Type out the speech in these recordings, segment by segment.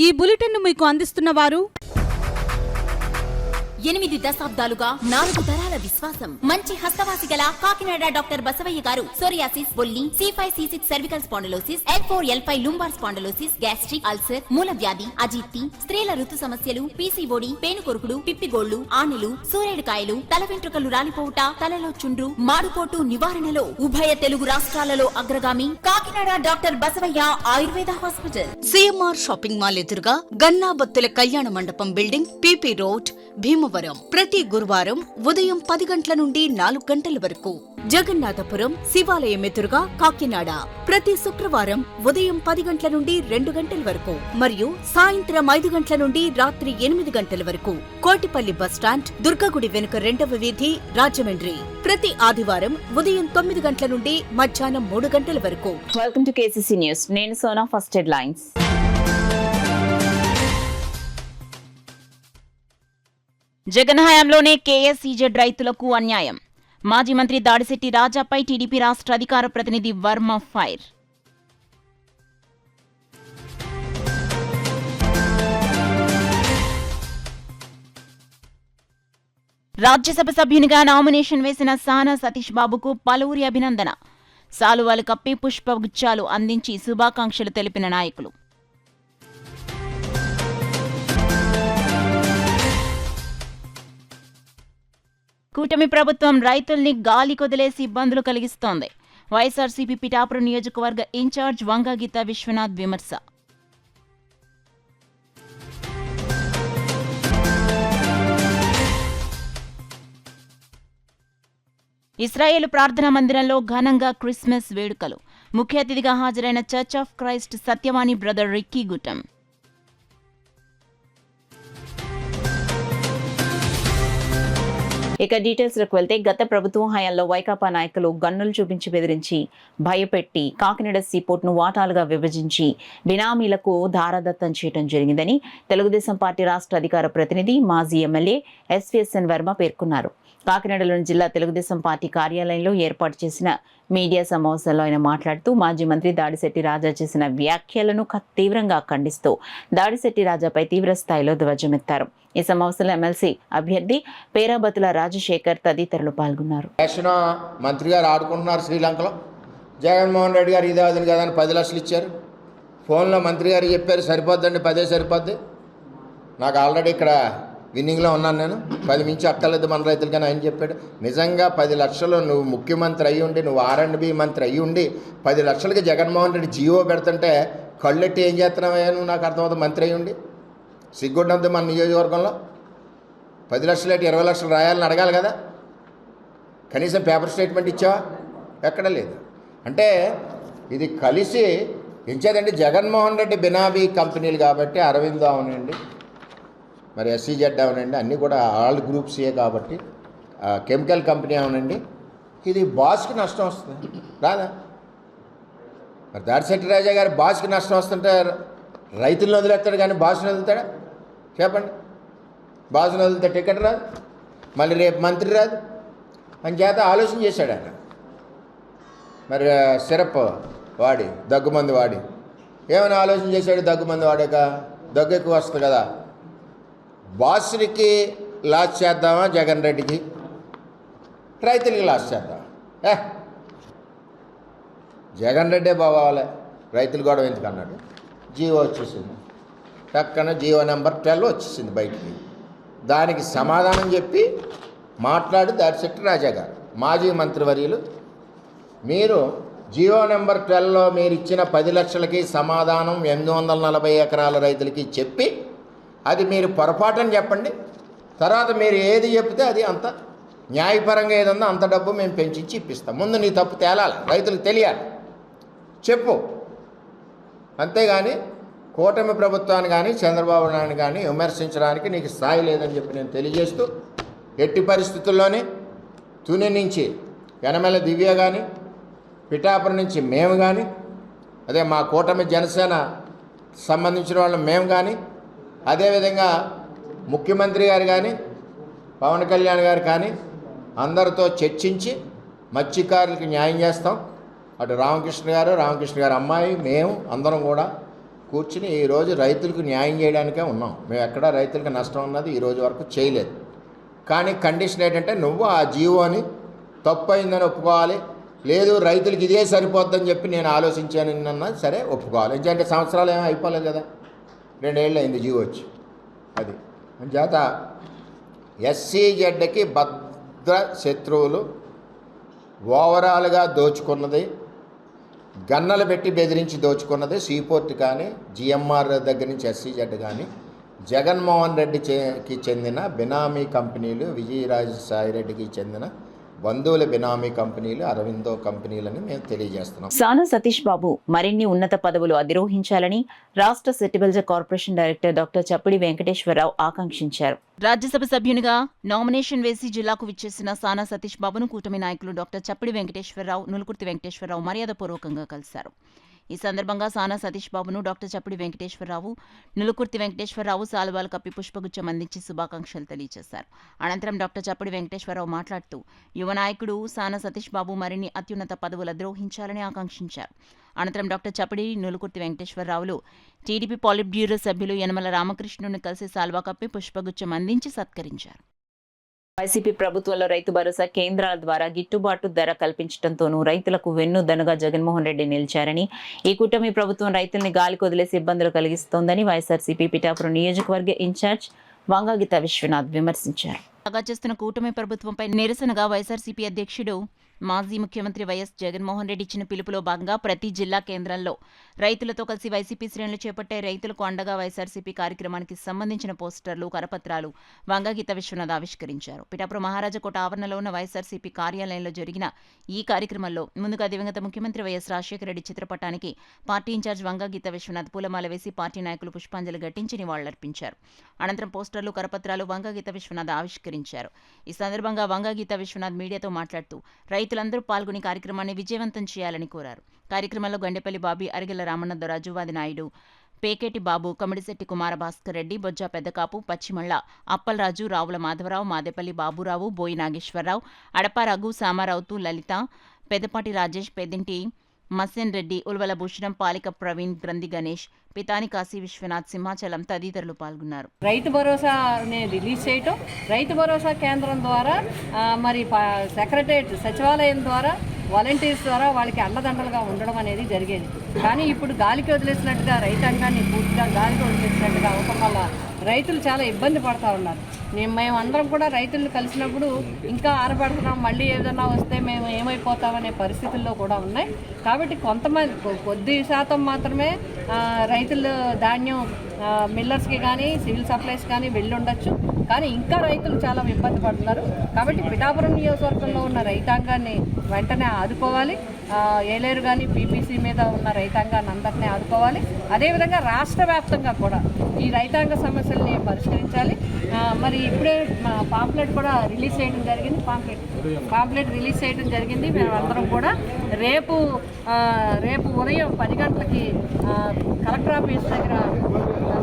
ఈ బులెటిన్ను మీకు అందిస్తున్న వారు 8 దశాబ్దాలుగా 4 తరాల విశ్వాసం. మంచి హస్తవాసి గల కాకినాడ డాక్టర్ బసవయ్య గారు సోరియాసిస్, బొల్లి, C5, C6 cervical spondylosis, L4, L5 lumbar spondylosis, gastric ulcer, మూల వ్యాధి, అజీర్తి, స్త్రీల ఋతు సమస్యలు, PCOD, పేనుకొరుకుడు, పిప్పిగోళ్లు, ఆనెలు, సూరేడుకాయలు, తల వెంట్రుకలు రాలిపోవుట, తలలో చుండ్రు, మాడుకోటు నివారణలో ఉభయ తెలుగు రాష్ట్రాలలో అగ్రగామి Kakinada doctor Basavayya Ayurveda hospital. CMR shopping mall ఎదురుగా గన్నాబత్తుల కళ్యాణ మండపం బిల్డింగ్, PP రోడ్, భీమవరం. ప్రతి గురువారం ఉదయం 10 గంటల నుండి 4 గంటల వరకు. జగన్నాథపురం శివాలయం ఎదురుగా కాకినాడ ప్రతి శుక్రవారం ఉదయం 10 గంటల నుండి 2 గంటల వరకు మరియు సాయంత్రం 5 గంటల నుండి రాత్రి 8 గంటల వరకు. కోటిపల్లి బస్టాండ్, దుర్గగుడి వెనుక 2వ వీధి, రాజమండ్రి. ప్రతి ఆదివారం ఉదయం 9 గంటల నుండి మధ్యాహ్నం 3 గంటల వరకు. Welcome to KCC news. నేను సోనా. First headlines. జగన్ హయాంలోనే KSEZ రైతులకు అన్యాయం. మాజీ మంత్రి దాడిశెట్టి రాజాపై టీడీపీ రాష్ట్ర అధికార ప్రతినిధి వర్మ ఫైర్. రాజ్యసభ సభ్యునిగా నామినేషన్ వేసిన సానా సతీష్ బాబుకు పలువురి అభినందన. సాలువాలు కప్పి పుష్పగుచ్చాలు అందించి శుభాకాంక్షలు తెలిపిన నాయకులు. కూటమి ప్రభుత్వం రైతుల్ని గాలి కొదిలేసి ఇబ్బందులు కలిగిస్తోంది. వైఎస్ఆర్సీపీ పిఠాపురం నియోజకవర్గ ఇన్ఛార్జ్ వంగ గీతా విశ్వనాథ్ విమర్శ. ఇస్రాయేల్ ప్రార్థనా మందిరంలో ఘనంగా క్రిస్మస్ వేడుకలు. ముఖ్య అతిథిగా హాజరైన church of Christ Satyavani brother Ricky Gutam. ఇక డీటెయిల్స్లోకి వెళ్తే గత ప్రభుత్వం హయాంలో వైకాపా నాయకులు గన్నులు చూపించి బెదిరించి భయపెట్టి కాకినాడ సీపోర్ట్ను వాటాలుగా విభజించి బినామీలకు ధారాదత్తం చేయడం జరిగిందని తెలుగుదేశం పార్టీ రాష్ట్ర అధికార ప్రతినిధి మాజీ ఎమ్మెల్యే SVSN వర్మ పేర్కొన్నారు. కాకినాడలోని జిల్లా తెలుగుదేశం పార్టీ కార్యాలయంలో ఏర్పాటు చేసిన మీడియా సమావేశంలో ఆయన మాట్లాడుతూ మాజీ మంత్రి దాడిశెట్టి రాజా చేసిన వ్యాఖ్యలను తీవ్రంగా ఖండిస్తూ దాడిశెట్టి రాజాపై తీవ్ర స్థాయిలో ధ్వజమెత్తారు. ఈ సమావేశంలో ఎమ్మెల్సీ అభ్యర్థి పేరాబతుల రాజశేఖర్ తదితరులు పాల్గొన్నారు. మంత్రి గారు ఆడుకుంటున్నారు శ్రీలంకలో. జగన్మోహన్ రెడ్డి గారు ఇదే అదని కదా 10 లక్షలు ఇచ్చారు. ఫోన్లో మంత్రి గారు చెప్పారు సరిపోద్దండి, 10 సరిపోద్ది. నాకు ఆల్రెడీ ఇక్కడ విన్నింగ్లో ఉన్నాను, నేను 10 మించి అక్కర్లేదు మన రైతులు. కానీ ఆయన చెప్పాడు నిజంగా 10 లక్షలు నువ్వు ముఖ్యమంత్రి అయ్యి ఉండి, నువ్వు R&B మంత్రి అయ్యి ఉండి 10 లక్షలకి జగన్మోహన్ రెడ్డి జీవో పెడుతుంటే కళ్ళెట్టి ఏం చేస్తున్నావయ్యా నువ్వు? నాకు అర్థమవుతుంది. మంత్రి అయ్యి ఉండి సిగ్గుంటుంది మన నియోజకవర్గంలో 10 లక్షలు ఏంటి 20 లక్షలు రాయాలని అడగాలి కదా. కనీసం పేపర్ స్టేట్మెంట్ ఇచ్చావా? ఎక్కడ లేదు. అంటే ఇది కలిసి ఇచ్చేదండి. జగన్మోహన్ రెడ్డి బినామీ కంపెనీలు కాబట్టి అరవింద్ అవనండి, మరి SEZ అవనండి, అన్నీ కూడా ఆల్ గ్రూప్సే కాబట్టి కెమికల్ కంపెనీ అవనండి, ఇది బాస్కి నష్టం వస్తుంది రాదా? మరి దాడిశెట్టి రాజా గారు బాస్కి నష్టం వస్తుంటే రైతులను వదిలేస్తాడు కానీ బాస్ని వదులుతాడా? చెప్పండి. బాస్ని వదిలితే టికెట్ రాదు, మళ్ళీ రేపు మంత్రి రాదు అని చేత ఆలోచన చేశాడు ఆయన. మరి సిరప్ వాడి దగ్గుమంది వాడి ఏమైనా ఆలోచన చేశాడు? దగ్గుమంది వాడాక దగ్గు ఎక్కువ వస్తుంది కదా. బాస్కి లాస్ చేద్దామా జగన్ రెడ్డికి, రైతులకి లాస్ చేద్దామా? జగన్ రెడ్డే బావాలే, రైతులు గొడవ ఎందుకు అన్నాడు. జీవో వచ్చేసింది, పక్కన జీవో నెంబర్ 12 వచ్చేసింది బయటికి. దానికి సమాధానం చెప్పి మాట్లాడి దాడిశెట్టి రాజా గారు మాజీ మంత్రివర్యులు, మీరు జీవో నెంబర్ 12లో మీరు ఇచ్చిన 10 లక్షలకి సమాధానం 840 ఎకరాల రైతులకి చెప్పి అది మీరు పొరపాటని చెప్పండి. తర్వాత మీరు ఏది చెప్తే అది అంత న్యాయపరంగా ఏదన్నా అంత డబ్బు మేము పెంచి ఇప్పిస్తాం. ముందు నీ తప్పు తేలాలి, రైతులకు తెలియాలి, చెప్పు. అంతేగాని కూటమి ప్రభుత్వాన్ని కానీ చంద్రబాబు నాయుడు కానీ విమర్శించడానికి నీకు స్థాయి లేదని చెప్పి నేను తెలియజేస్తూ, ఎట్టి పరిస్థితుల్లోనే తుని నుంచి యనమల దివ్య కానీ, పిఠాపురం నుంచి మేము కానీ, అదే మా కూటమి జనసేన సంబంధించిన వాళ్ళు మేము కానీ, అదేవిధంగా ముఖ్యమంత్రి గారు కానీ పవన్ కళ్యాణ్ గారు కానీ అందరితో చర్చించి మత్స్యకారులకు న్యాయం చేస్తాం. అటు రామకృష్ణ గారు అమ్మాయి మేము అందరం కూడా కూర్చుని ఈరోజు రైతులకు న్యాయం చేయడానికే ఉన్నాం. మేము ఎక్కడా రైతులకు నష్టం ఉన్నది ఈరోజు వరకు చేయలేదు. కానీ కండిషన్ ఏంటంటే నువ్వు ఆ జీవోని తప్పు అయిందని ఒప్పుకోవాలి, లేదు రైతులకి ఇదే సరిపోద్దని చెప్పి నేను ఆలోచించాను అన్నది సరే ఒప్పుకోవాలి. ఎందుకంటే సంవత్సరాలు ఏమీ అయిపోలేదు కదా, 2 ఏళ్ళు అయింది జీవో వచ్చి. అది చేత SCZకి భద్ర శత్రువులు ఓవరాల్గా దోచుకున్నది, గన్నలు పెట్టి బెదిరించి దోచుకున్నది సీపోర్ట్ కానీ GMR దగ్గర నుంచి SCZ కానీ జగన్మోహన్ రెడ్డికి చెందిన బినామీ కంపెనీలు, విజయరాజసాయిరెడ్డికి చెందిన బంధువుల బినామీ కంపెనీలు, అరవిందో కంపెనీలని మేము తెలియజేస్తున్నాం. సానా సతీష్ బాబు మరిన్ని ఉన్నత పదవులు అధిరోహించాలని రాష్ట్ర సెటిబుల్స్ కార్పొరేషన్ డైరెక్టర్ డాక్టర్ చప్పిడి వెంకటేశ్వరరావు ఆకాంక్షించారు. రాజ్యసభ సభ్యునిగా నామినేషన్ వేసి జిల్లాకు విచ్చేసిన సానా సతీష్ బాబును కూటమి నాయకులు డాక్టర్ చప్పిడి వెంకటేశ్వరరావు, నులుకుర్తి వెంకటేశ్వరరావు మర్యాదపూర్వకంగా కలిశారు. ఈ సందర్భంగా సానా సతీష్ బాబును డాక్టర్ చప్పిడి వెంకటేశ్వరరావు, నులుకుర్తి వెంకటేశ్వరరావు సాల్వాలు కప్పి పుష్పగుచ్చం అందించి శుభాకాంక్షలు తెలియజేశారు. అనంతరం డాక్టర్ చప్పిడి వెంకటేశ్వరరావు మాట్లాడుతూ యువ నాయకుడు సానా సతీష్ బాబు మరిన్ని అత్యున్నత పదవులు అధిరోహించాలని ఆకాంక్షించారు. అనంతరం డాక్టర్ చప్పిడి, నులుకుర్తి వెంకటేశ్వరరావులు టీడీపీ పాలిట్ బ్యూరో సభ్యులు యనమల రామకృష్ణుని కలిసి సాల్వా కప్పి పుష్పగుచ్చం అందించి సత్కరించారు. వైసీపీ ప్రభుత్వంలో రైతు భరోసా కేంద్రాల ద్వారా గిట్టుబాటు ధర కల్పించడంతోనూ రైతులకు వెన్నుదన్నుగా జగన్మోహన్ రెడ్డి నిలిచారని, ఈ కూటమి ప్రభుత్వం రైతుల్ని గాలికి వదిలేసి ఇబ్బందులు కలిగిస్తోందని వైఎస్ఆర్సీపీ పిఠాపురం నియోజకవర్గ ఇన్ఛార్జ్ వంగగీత విశ్వనాథ్ విమర్శించారు. చేస్తున్న కూటమి ప్రభుత్వంపై నిరసనగా వైఎస్ఆర్సీపీ అధ్యక్షుడు మాజీ ముఖ్యమంత్రి వైఎస్ జగన్మోహన్ రెడ్డి ఇచ్చిన పిలుపులో భాగంగా ప్రతి జిల్లా కేంద్రంలో రైతులతో కలిసి వైసీపీ శ్రేణులు చేపట్టే రైతులకు అండగా వైఎస్ఆర్సీపీ కార్యక్రమానికి సంబంధించిన పోస్టర్లు, కరపత్రాలు వంగగీత విశ్వనాథ్ ఆవిష్కరించారు. పిఠాపురం మహారాజకోట ఆవరణలో ఉన్న వైఎస్ఆర్సీపీ కార్యాలయంలో జరిగిన ఈ కార్యక్రమంలో ముందుగా దివంగత ముఖ్యమంత్రి వైఎస్ రాజశేఖర రెడ్డి చిత్రపటానికి పార్టీ ఇన్ఛార్జ్ వంగగీత విశ్వనాథ్ పూలమాల వేసి పార్టీ నాయకులు పుష్పాంజలి ఘటించి నివాళులర్పించారు. అనంతరం పోస్టర్లు, కరపత్రాలు వంగగీత విశ్వనాథ్ ఆవిష్కరించారు. ఈ సందర్భంగా వంగగీత విశ్వనాథ్ మీడియాతో మాట్లాడుతూ రైతులందరూ పాల్గొని కార్యక్రమాన్ని విజయవంతం చేయాలని కోరారు. కార్యక్రమంలో గండేపల్లి బాబీ, అరిగెల రామన్నదరాజు, వాదినాయుడు, పేకేటి బాబు, కమిడిశెట్టి కుమారభాస్కర్ రెడ్డి, బొజ్జా పెద్దకాపు, పచ్చిమళ్ళ అప్పలరాజు, రావుల మాధవరావు, మాదేపల్లి బాబురావు, బోయి నాగేశ్వరరావు, అడప రఘు, సామారావుతు, లలిత, పెద్దపాటి రాజేష్, పెద్దింటి మసేన్ రెడ్డి, ఉల్వల భూషణం, పాలిక ప్రవీణ్, గ్రంథి గణేష్, పితాని కాశీ విశ్వనాథ్, సింహాచలం తదితరులు పాల్గొన్నారు. రైతు భరోసాని రిలీజ్ చేయటం, రైతు భరోసా కేంద్రం ద్వారా మరి సెక్రటరేట్ సచివాలయం ద్వారా వాలంటీర్స్ ద్వారా వాళ్ళకి అండదండలుగా ఉండడం అనేది జరిగేది. కానీ ఇప్పుడు గాలికి వదిలేసినట్టుగా రైతాంగాన్ని పూర్తిగా గాలికి వదిలేసినట్టుగా అవటం వల్ల రైతులు చాలా ఇబ్బంది పడుతూ ఉన్నారు. మేము అందరం కూడా రైతులను కలిసినప్పుడు ఇంకా ఆరబడుతున్నాం, మళ్ళీ ఏదైనా వస్తే మేము ఏమైపోతామనే పరిస్థితుల్లో కూడా ఉన్నాయి. కాబట్టి కొంతమంది కొద్ది శాతం మాత్రమే రైతులు ధాన్యం మిల్లర్స్కి కానీ సివిల్ సప్లైస్ కానీ వెళ్ళి ఉండొచ్చు. కానీ ఇంకా రైతులు చాలా ఇబ్బంది పడుతున్నారు. కాబట్టి పిఠాపురం నియోజకవర్గంలో ఉన్న రైతాంగాన్ని వెంటనే ఆదుకోవాలి. ఏలేరు కానీ పీపీసీ మీద ఉన్న రైతాంగాన్ని అందరినీ ఆదుకోవాలి. అదేవిధంగా రాష్ట్ర వ్యాప్తంగా కూడా ఈ రైతాంగ సమస్యల్ని పరిష్కరించాలి. మరి ఇప్పుడే పాంప్లెట్ కూడా రిలీజ్ చేయడం జరిగింది. పాంప్లెట్ రిలీజ్ చేయడం జరిగింది. మేము అందరం కూడా రేపు ఉదయం 10 గంటలకి కలెక్టర్ ఆఫీస్ దగ్గర,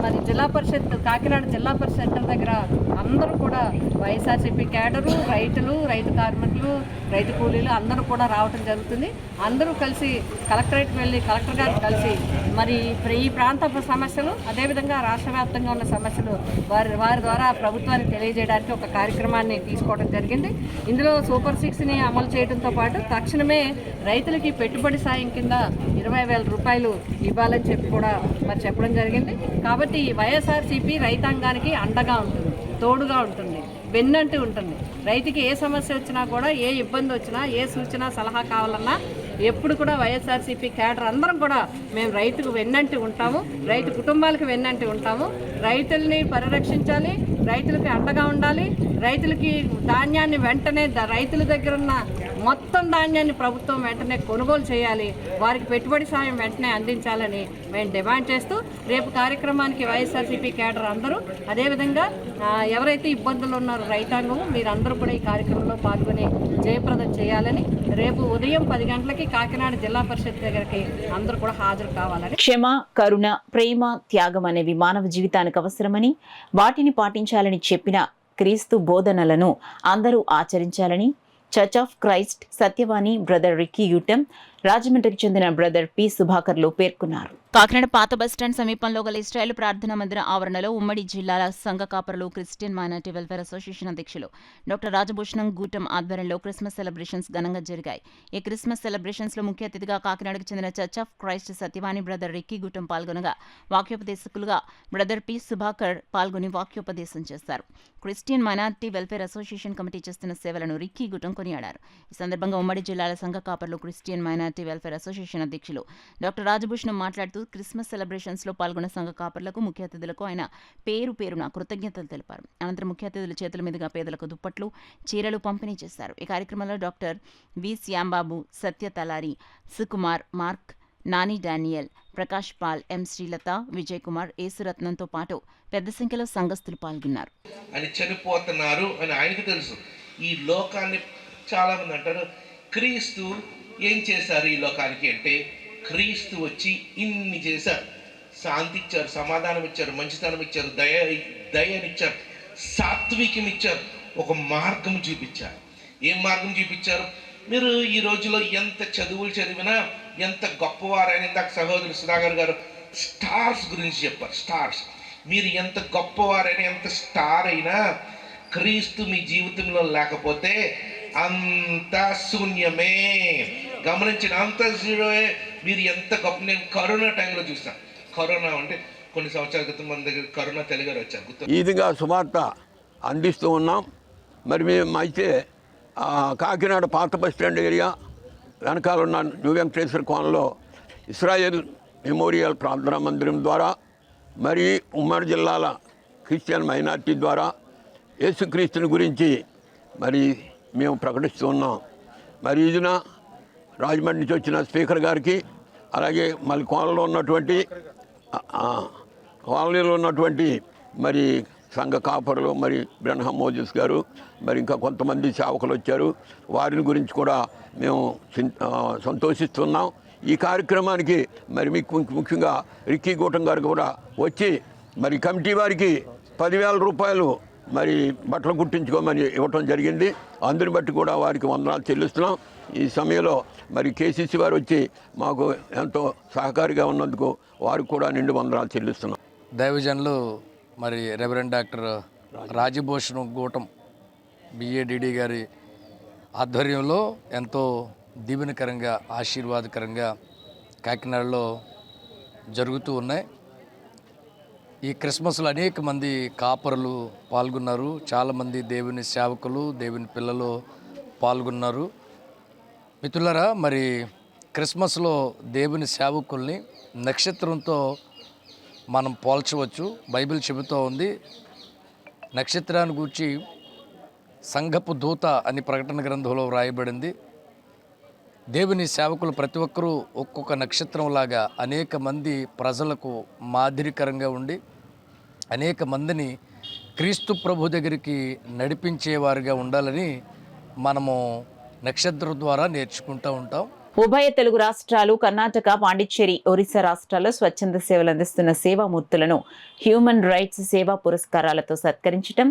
మరి జిల్లా పరిషత్ కాకినాడ జిల్లా పరిషత్ సెంటర్ దగ్గర అందరూ కూడా వైఎస్ఆర్సీపీ క్యాడరు, రైతులు, రైతు కార్మికులు, రైతు కూలీలు అందరూ కూడా రావటం జరుగుతుంది. అందరూ కలిసి కలెక్టరేట్కి వెళ్ళి కలెక్టర్ గారు కలిసి మరి ఈ ప్రాంత సమస్యలు, అదేవిధంగా రాష్ట్ర వ్యాప్తంగా ఉన్న సమస్యలు వారి ద్వారా ప్రభుత్వానికి తెలియజేయడానికి ఒక కార్యక్రమాన్ని తీసుకోవడం జరిగింది. ఇందులో సూపర్ 6ని అమలు చేయడంతో పాటు తక్షణమే రైతులకి పెట్టుబడి సాయం కింద 20,000 రూపాయలు ఇవ్వాలని చెప్పి కూడా మరి చెప్పడం జరిగింది. కాబట్టి వైఎస్ఆర్సీపీ రైతాంగానికి అండగా ఉంటుంది, తోడుగా ఉంటుంది, వెన్నంటి ఉంటుంది. రైతుకి ఏ సమస్య వచ్చినా కూడా, ఏ ఇబ్బంది వచ్చినా, ఏ సూచన సలహా కావాలన్నా ఎప్పుడు కూడా వైఎస్ఆర్సీపీ క్యాడర్ అందరం కూడా మేము రైతుకు వెన్నంటి ఉంటాము, రైతు కుటుంబాలకు వెన్నంటి ఉంటాము. రైతుల్ని పరిరక్షించాలి, రైతులకి అండగా ఉండాలి. రైతులకి ధాన్యాన్ని వెంటనే రైతుల దగ్గర ఉన్న మొత్తం ధాన్యాన్ని ప్రభుత్వం వెంటనే కొనుగోలు చేయాలి, వారికి పెట్టుబడి సాయం వెంటనే అందించాలని మేము డిమాండ్ చేస్తూ రేపు కార్యక్రమానికి వైఎస్ఆర్సీపీ క్యాడర్ అందరూ, అదేవిధంగా ఎవరైతే ఇబ్బందులు ఉన్నారో రైతాంగం మీరందరూ కూడా ఈ కార్యక్రమంలో పాల్గొని జయప్రదం చేయాలని, రేపు ఉదయం 10 గంటలకి కాకినాడ జిల్లా పరిషత్ దగ్గరికి అందరూ కూడా హాజరు కావాలని. క్షమ, కరుణ, ప్రేమ, త్యాగం అనేవి మానవ జీవితానికి అవసరమని, వాటిని పాటించాలని చెప్పిన క్రీస్తు బోధనలను అందరూ ఆచరించాలని church of Christ Satyavani brother Ricky Yutam, రాజమండ్రికి చెందిన బ్రదర్ పి సుభాకర్లు పేర్కొన్నారు. కాకినాడ పాత బస్టాండ్ సమీపంలో గల ఇస్రాయేల్ ప్రార్థనా మందిర ఆవరణలో ఉమ్మడి జిల్లాల సంఘ కాపరులు క్రిస్టియన్ మైనారిటీ వెల్ఫేర్ అసోసియేషన్ అధ్యక్షులు డాక్టర్ రాజభూషణం గూటం ఆధ్వర్యంలో క్రిస్మస్ సెలబ్రేషన్స్ ఘనంగా జరిగాయి. ఈ క్రిస్మస్ సెలబ్రేషన్స్ లో ముఖ్య అతిథిగా కాకినాడకు చెందిన church of Christ Satyavani brother Ricky Gootam పాల్గొనగా వాక్యోపదేశకులుగా బ్రదర్ పి సుభాకర్ పాల్గొని వాక్యోపదేశం చేశారు. Christian minority welfare association committee చేస్తున్న సేవలను రిక్కీ గూటం కొనియాడారు. ఈ సందర్భంగా ఉమ్మడి జిల్లాల సంఘ కాపరులు క్రిస్టియన్ మైనారిటీ వెల్ఫేర్ అసోసియేషన్ అధ్యక్షులు డాక్టర్ రాజభూషణం మాట్లాడుతూ క్రిస్మస్ సెలబ్రేషన్స్ లో పాల్గొన్న సంఘ కాపర్లకు ముఖ్య అతిథులకు ఆయన పేరున కృతజ్ఞతలు తెలిపారు. అనంతరం ముఖ్య అతిథుల చేతుల మీదుగా పేదలకు దుప్పట్లు, చీరలు పంపిణీ చేశారు. ఈ కార్యక్రమంలో doctor V Shyambabu, Satya Talari, Sukumar, Mark, Nani Daniel, Prakash Paul, M Srilatha, Vijay Kumar, యేసురత్నంతో పాటు పెద్ద సంఖ్యలో సంఘస్థులు పాల్గొన్నారు. అని చనిపోతున్నారు అని ఆయనకు తెలుసు. ఈ లోకాన్ని చాలా మంది అంటారు క్రీస్తు ఏం చేశారు ఈ లోకానికి అంటే, క్రీస్తు వచ్చి ఇన్ని చేశారు. శాంతి ఇచ్చారు, సమాధానం ఇచ్చారు, మంచితనం ఇచ్చారు, దయనిచ్చారు, సాత్వికం ఇచ్చారు, ఒక మార్గం చూపించారు. ఏం మార్గం చూపించారు? మీరు ఈ రోజులో ఎంత చదువులు చదివినా, ఎంత గొప్పవారైనా, ఇందాక సహోదరు సుధాకర్ గారు స్టార్స్ గురించి చెప్పారు. స్టార్స్, మీరు ఎంత గొప్పవారైనా, ఎంత స్టార్ అయినా క్రీస్తు మీ జీవితంలో లేకపోతే అంత శూన్యమే. గమనించిన అంత జీరోయే. మీరు ఎంత గొప్ప, నేను కరోనా టైంలో చూసాను. కరోనా అంటే కొన్ని సంవత్సరాల క్రితం మన దగ్గర కరోనా తెలుగారు వచ్చారు. ఈ విధంగా సువార్త అందిస్తూ ఉన్నాం. మరి మేము అయితే కాకినాడ పాత బస్టాండ్ ఏరియా వెనకాల ఉన్న న్యూ వెంకటేశ్వర కోనలో ఇస్రాయేల్ మెమోరియల్ ప్రార్థనా మందిరం ద్వారా, మరి ఉమ్మడి జిల్లాల క్రిస్టియన్ మైనారిటీ ద్వారా యేసుక్రీస్తుని గురించి మరి మేము ప్రకటిస్తూ ఉన్నాం. మరి ఇదిన రాజమండ్రి నుంచి వచ్చిన స్పీకర్ గారికి, అలాగే మళ్ళీ కాలనీలో ఉన్నటువంటి మరి సంఘ కాపరులు, మరి బ్రహ్మ మోజెస్ గారు, మరి ఇంకా కొంతమంది సేవకులు వచ్చారు. వారిని గురించి కూడా మేము సంతోషిస్తున్నాం. ఈ కార్యక్రమానికి మరి మీకు ముఖ్యంగా రిక్కీ గూటం గారు కూడా వచ్చి మరి కమిటీ వారికి 10,000 రూపాయలు మరి బట్టలు కుట్టించుకోమని ఇవ్వటం జరిగింది. అందుని బట్టి కూడా వారికి వందనాలు చెల్లిస్తున్నాం. ఈ సమయంలో మరి కేసీసీ వారు వచ్చి మాకు ఎంతో సహకారిగా ఉన్నందుకు వారికి కూడా నిండు వందనాలు చెల్లిస్తున్నాం. దైవజనులు మరి రెవరెండ్ డాక్టర్ రాజభూషణం గూటం బిఏడిడి గారి ఆధ్వర్యంలో ఎంతో దీవెనకరంగా, ఆశీర్వాదకరంగా కాకినాడలో జరుగుతూ ఉన్నాయి. ఈ క్రిస్మస్లో అనేక మంది కాపరులు పాల్గొన్నారు. చాలామంది దేవుని సేవకులు, దేవుని పిల్లలు పాల్గొన్నారు. మిత్రులారా, మరి క్రిస్మస్లో దేవుని సేవకుల్ని నక్షత్రంతో మనం పోల్చవచ్చు. బైబిల్ చెబుతూ ఉంది, నక్షత్రాన్ని గూర్చి సంఘపు దూత అని ప్రకటన గ్రంథంలో వ్రాయబడింది. దేవుని సేవకులు ప్రతి ఒక్కరూ ఒక్కొక్క నక్షత్రంలాగా అనేక మంది ప్రజలకు మాదిరికరంగా ఉండి అనేక మందిని క్రీస్తు ప్రభు దగ్గరికి నడిపించేవారుగా ఉండాలని మనము నక్షత్రం ద్వారా నేర్చుకుంటూ ఉంటాం. ఉభయ తెలుగు రాష్ట్రాలు, కర్ణాటక, పాండిచ్చేరి, ఒరిస్సా రాష్ట్రాల్లో స్వచ్ఛంద సేవలు అందిస్తున్న సేవామూర్తులను హ్యూమన్ రైట్స్ సేవా పురస్కారాలతో సత్కరించడం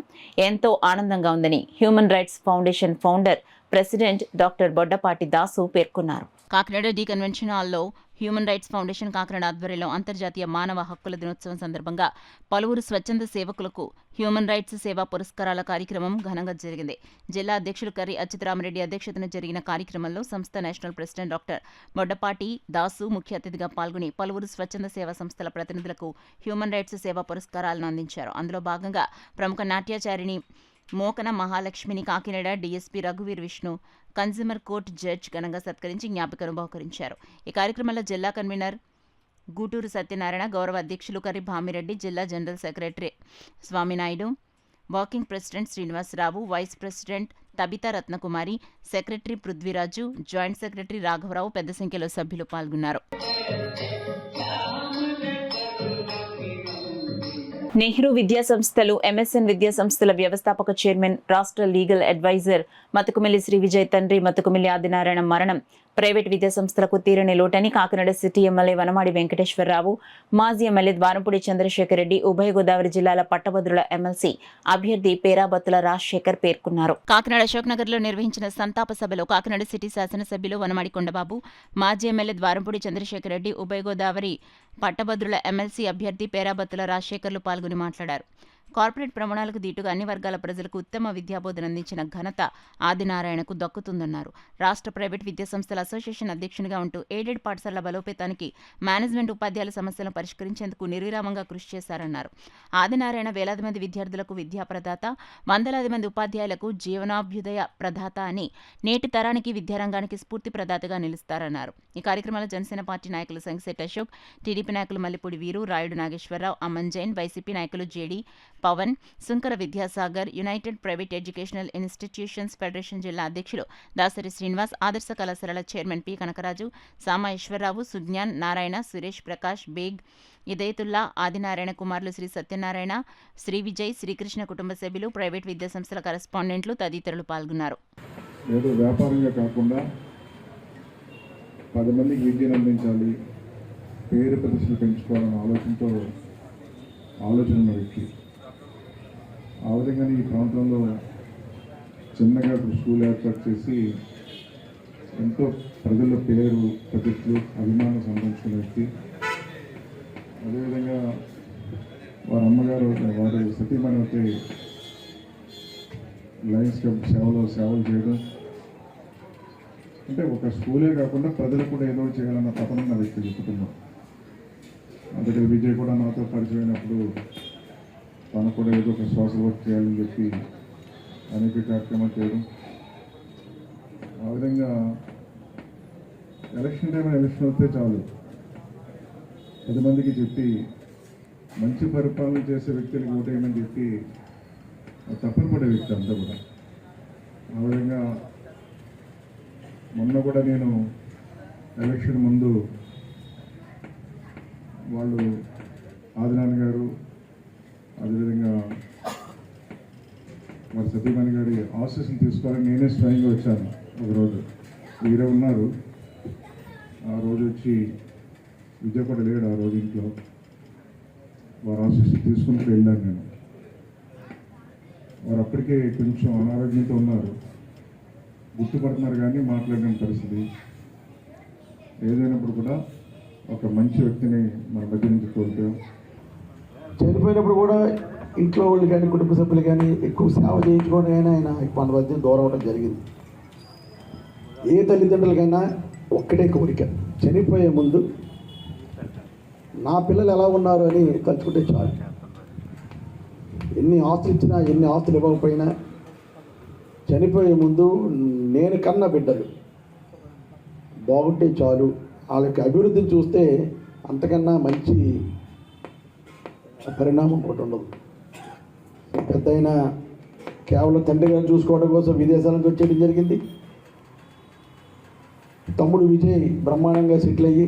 ఎంతో ఆనందంగా ఉందని human rights foundation founder, president doctor Boddapati Dasu పేర్కొన్నారు. కాకినాడ డి కన్వెన్షన్ హాల్లో హ్యూమన్ రైట్స్ ఫౌండేషన్ కాకినాడ ఆధ్వర్యంలో అంతర్జాతీయ మానవ హక్కుల దినోత్సవం సందర్భంగా పలువురు స్వచ్ఛంద సేవకులకు హ్యూమన్ రైట్స్ సేవా పురస్కారాల కార్యక్రమం ఘనంగా జరిగింది. జిల్లా అధ్యక్షులు కర్రి అచ్యుతరామరెడ్డి అధ్యక్షతన జరిగిన కార్యక్రమంలో సంస్థ national president doctor Boddapati Dasu ముఖ్య అతిథిగా పాల్గొని పలువురు స్వచ్ఛంద సేవా సంస్థల ప్రతినిధులకు హ్యూమన్ రైట్స్ సేవా పురస్కారాలను అందించారు. అందులో భాగంగా ప్రముఖ నాట్యాచారిణి మోకన మహాలక్ష్మిని కాకినాడ డీఎస్పీ రఘువీర్ విష్ణు కన్జ్యూమర్ కోర్టు జడ్జ్ ఘనంగా సత్కరించి జ్ఞాపికను బహుకరించారు. ఈ కార్యక్రమంలో జిల్లా కన్వీనర్ గూటూరు సత్యనారాయణ, గౌరవ అధ్యక్షులు కర్రి భామిరెడ్డి, జిల్లా general secretary Swaminaidu, working president Srinivasarao, vice president Tabitha Ratnakumari, secretary Prithviraju, joint secretary రాఘవరావు పెద్ద సంఖ్యలో సభ్యులు పాల్గొన్నారు. నెహ్రూ విద్యా సంస్థలు, ఎంఎస్ఎన్ విద్యా సంస్థల వ్యవస్థాపక చైర్మన్, రాష్ట్ర లీగల్ అడ్వైజర్ మతుకుమిల్లి శ్రీ విజయ్ తండ్రి మతుకుమిల్లి ఆదినారాయణ మరణం ప్రైవేట్ విద్యా సంస్థలకు తీరని లోటని కాకినాడ సిటీ ఎమ్మెల్యే వనమాడి వెంకటేశ్వరరావు, మాజీ ఎమ్మెల్యే ద్వారంపూడి చంద్రశేఖర్ రెడ్డి, ఉభయ గోదావరి జిల్లాల పట్టభద్రుల ఎమ్మెల్సీ అభ్యర్థి పేరాబత్తుల రాజశేఖర్ పేర్కొన్నారు. కాకినాడ అశోక్ నగర్ లో నిర్వహించిన సంతాప సభలో కాకినాడ సిటీ శాసనసభ్యులు వనమాడి కొండబాబు, మాజీ ఎమ్మెల్యే ద్వారంపూడి చంద్రశేఖర్ రెడ్డి, ఉభయ గోదావరి పట్టభద్రుల ఎమ్మెల్సీ అభ్యర్థి పేరాబత్తుల రాజశేఖర్లు పాల్గొని మాట్లాడారు. కార్పొరేట్ ప్రమాణాలకు దీటుగా అన్ని వర్గాల ప్రజలకు ఉత్తమ విద్యాబోధన అందించిన ఘనత ఆదినారాయణకు దక్కుతుందన్నారు. రాష్ట్ర ప్రైవేట్ విద్యా సంస్థల అసోసియేషన్ అధ్యక్షునిగా ఉంటూ ఎయిడెడ్ పాఠశాలల బలోపేతానికి, మేనేజ్మెంట్ ఉపాధ్యాయుల సమస్యలను పరిష్కరించేందుకు నిర్విరామంగా కృషి చేశారన్నారు. ఆదినారాయణ వేలాది మంది విద్యార్థులకు విద్యా ప్రదాత, వందలాది మంది ఉపాధ్యాయులకు జీవనాభ్యుదయ ప్రదాత అని నేటి తరానికి విద్యారంగానికి స్ఫూర్తి ప్రదాతగా నిలుస్తారన్నారు. ఈ కార్యక్రమంలో జనసేన పార్టీ నాయకులు సంగిశెట్టి అశోక్, టీడీపీ నాయకులు మల్లిపూడి వీరు, రాయుడు నాగేశ్వరరావు, అమన్ జైన్, వైసీపీ నాయకులు JD Pawan, Sunkara Vidyasagar, united private educational institutions federation జిల్లా అధ్యక్షులు దాసరి శ్రీనివాస్, ఆదర్శ కళాశాలల చైర్మన్ పి కనకరాజు, సామాయేశ్వరరావు, సుజ్ఞాన్, నారాయణ, సురేష్ ప్రకాష్, బేగ్, ఇదయతుల్లా, ఆదినారాయణ కుమారులు శ్రీ సత్యనారాయణ, శ్రీ విజయ్, శ్రీకృష్ణ కుటుంబ సభ్యులు, ప్రైవేట్ విద్యా సంస్థల కరెస్పాండెంట్లు తదితరులు పాల్గొన్నారు. ఏదో వ్యాపారంగా కాకుండా 10 మందికి విద్యను అందించాలి, పేరు ప్రతిష్టలు పెంచుకోవాలన్న ఆలోచన ఉన్న వ్యక్తి. ఆ విధంగానే ఈ ప్రాంతంలో చిన్నగా స్కూల్ ఏర్పాటు చేసి ఎంతో ప్రజల పేరు ప్రతిష్టలు అభిమానం సంపాదించుకున్న వ్యక్తి. అదేవిధంగా వారి అమ్మగారు, వారి సతీమణి అయితే లయన్స్ క్లబ్ సేవలు చేయడం, అంటే ఒక స్కూలే కాకుండా ప్రజలకు కూడా ఏదో చేయాలన్న తపన నా వ్యక్తి కుటుంబం. అందుకే విజయ్ కూడా నాతో పరిచయం అయినప్పుడు తను కూడా ఏదో ఒక సోషల్ వర్క్ చేయాలని చెప్పి అనేక కార్యక్రమాలు చేయడం. ఆ విధంగా ఎలక్షన్ వస్తే చాలు 10 మందికి చెప్పి మంచి పరిపాలన చేసే వ్యక్తులకి ఓటేయమని చెప్పి తప్పని పడే వ్యక్తి అంతా కూడా. ఆ విధంగా మొన్న కూడా నేను ఎలక్షన్ ముందు వాళ్ళు ఆదినారాయణ గారు, అదేవిధంగా మరి సతీమణి గారి ఆశీస్సులు తీసుకోవాలని నేనే స్వయంగా వచ్చాను. ఒకరోజు వీరే ఉన్నారు. ఆ రోజు వచ్చి విజయ్ కూడా లేడు ఆ రోజు ఇంట్లో. వారి ఆశీస్సులు తీసుకుంటూ వెళ్ళాను నేను. వారు అప్పటికే కొంచెం అనారోగ్యంతో ఉన్నారు, గుర్తుపడుతున్నారు కానీ మాట్లాడిన పరిస్థితి. ఏదైనప్పుడు కూడా ఒక మంచి వ్యక్తిని మన మధ్య నుంచి కోల్పోయాం. చనిపోయినప్పుడు కూడా ఇంట్లో వాళ్ళు కానీ కుటుంబ సభ్యులు కానీ ఎక్కువ సేవ చేయించుకొని ఆయన మన మధ్య దూరం అవడం జరిగింది. ఏ తల్లిదండ్రులకైనా ఒక్కటే కోరిక, చనిపోయే ముందు నా పిల్లలు ఎలా ఉన్నారు అని తలుచుకుంటే చాలు. ఎన్ని ఆస్తులు ఇచ్చినా, ఎన్ని ఆస్తులు ఇవ్వకపోయినా చనిపోయే ముందు నేను కన్న బిడ్డలు బాగుంటే చాలు. వాళ్ళకి అభివృద్ధిని చూస్తే అంతకన్నా మంచి పరిణామం ఒకటి ఉండదు. పెద్ద అయినా కేవలం తండ్రి గారిని చూసుకోవడం కోసం విదేశాల నుంచి వచ్చేయడం జరిగింది. తమ్ముడు విజయ్ బ్రహ్మాండంగా సెటిల్ అయ్యి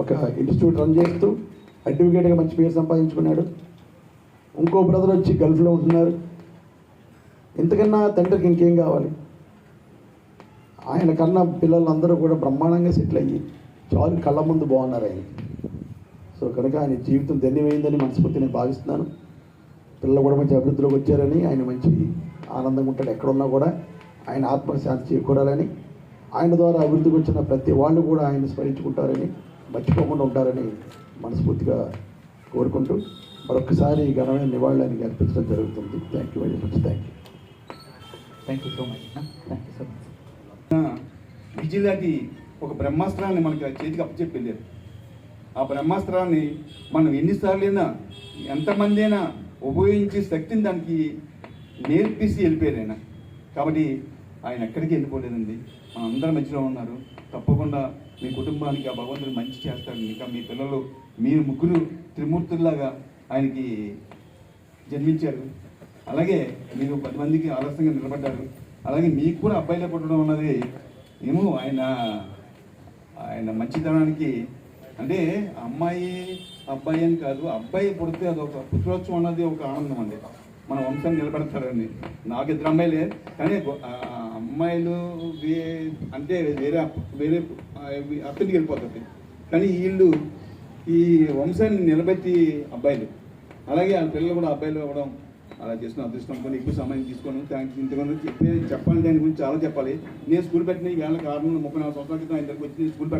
ఒక ఇన్స్టిట్యూట్ రన్ చేస్తూ అడ్వకేట్గా మంచి పేరు సంపాదించుకున్నాడు. ఇంకో బ్రదర్ వచ్చి గల్ఫ్లో ఉంటున్నారు. ఇంతకన్నా తండ్రికి ఇంకేం కావాలి? ఆయన కన్నా పిల్లలందరూ కూడా బ్రహ్మాండంగా సెటిల్ అయ్యి చాలు కళ్ళ ముందు బాగున్నారు ఆయన. సో కనుక ఆయన జీవితం ధన్యమైందని మనస్ఫూర్తి నేను భావిస్తున్నాను. పిల్లలు కూడా మంచి అభివృద్ధిలోకి వచ్చారని, ఆయన మంచి ఆనందంగా ఉంటాడు. ఎక్కడున్నా కూడా ఆయన ఆత్మశాంతి చేకూరాలని, ఆయన ద్వారా అభివృద్ధికి వచ్చిన ప్రతి వాళ్ళు కూడా ఆయన స్మరించుకుంటారని, మర్చిపోకుండా ఉంటారని మనస్ఫూర్తిగా కోరుకుంటూ మరొకసారి ఘనమైన నివాళులు ఆయనకి అర్పించడం జరుగుతుంది. Thank you very much. Thank you so much. Thank you so much. విజయలాంటి ఒక బ్రహ్మాస్త్రాన్ని మనకి చేతికి అప్పచెప్పి వెళ్ళారు. ఆ బ్రహ్మాస్త్రాన్ని మనం ఎన్నిసార్లు అయినా, ఎంతమంది అయినా ఉపయోగించే శక్తిని దానికి నేర్పిసి వెళ్ళిపోయారు ఆయన. కాబట్టి ఆయన ఎక్కడికి వెళ్ళిపోలేదండి, మన అందరి మధ్యలో ఉన్నారు. తప్పకుండా మీ కుటుంబానికి ఆ భగవంతుడు మంచి చేస్తాడు. ఇంకా మీ పిల్లలు, మీరు ముగ్గురు త్రిమూర్తుల్లాగా ఆయనకి జన్మించారు. అలాగే మీరు 10 మందికి ఆలస్యంగా నిలబడ్డారు. అలాగే మీకు కూడా అబ్బాయిలే పుట్టడం ఉన్నది ఏమో ఆయన మంచితనానికి అంటే అమ్మాయి అబ్బాయి అని కాదు, అబ్బాయి పుడితే అదొక పుత్రోత్సవం అన్నది ఒక ఆనందం అండి. మన వంశాన్ని నిలబెడతారని. నాకు 2 అమ్మాయిలే, కానీ అమ్మాయిలు అంటే వేరే అత్తడికి వెళ్ళిపోతుంది, కానీ వీళ్ళు ఈ వంశాన్ని నిలబెట్టి అబ్బాయిలు, అలాగే ఆ పిల్లలు కూడా అబ్బాయిలు అవ్వడం అలా చేసిన అదృష్టం. కొన్ని ఎక్కువ సమయం తీసుకొని ఇంతకుముందు చెప్పాలి, దాని గురించి చాలా చెప్పాలి. నేను స్కూల్ పెట్టిన ఈ వేళ 34 సంవత్సరాల క్రితం ఆయన దగ్గరికి వచ్చి స్కూల్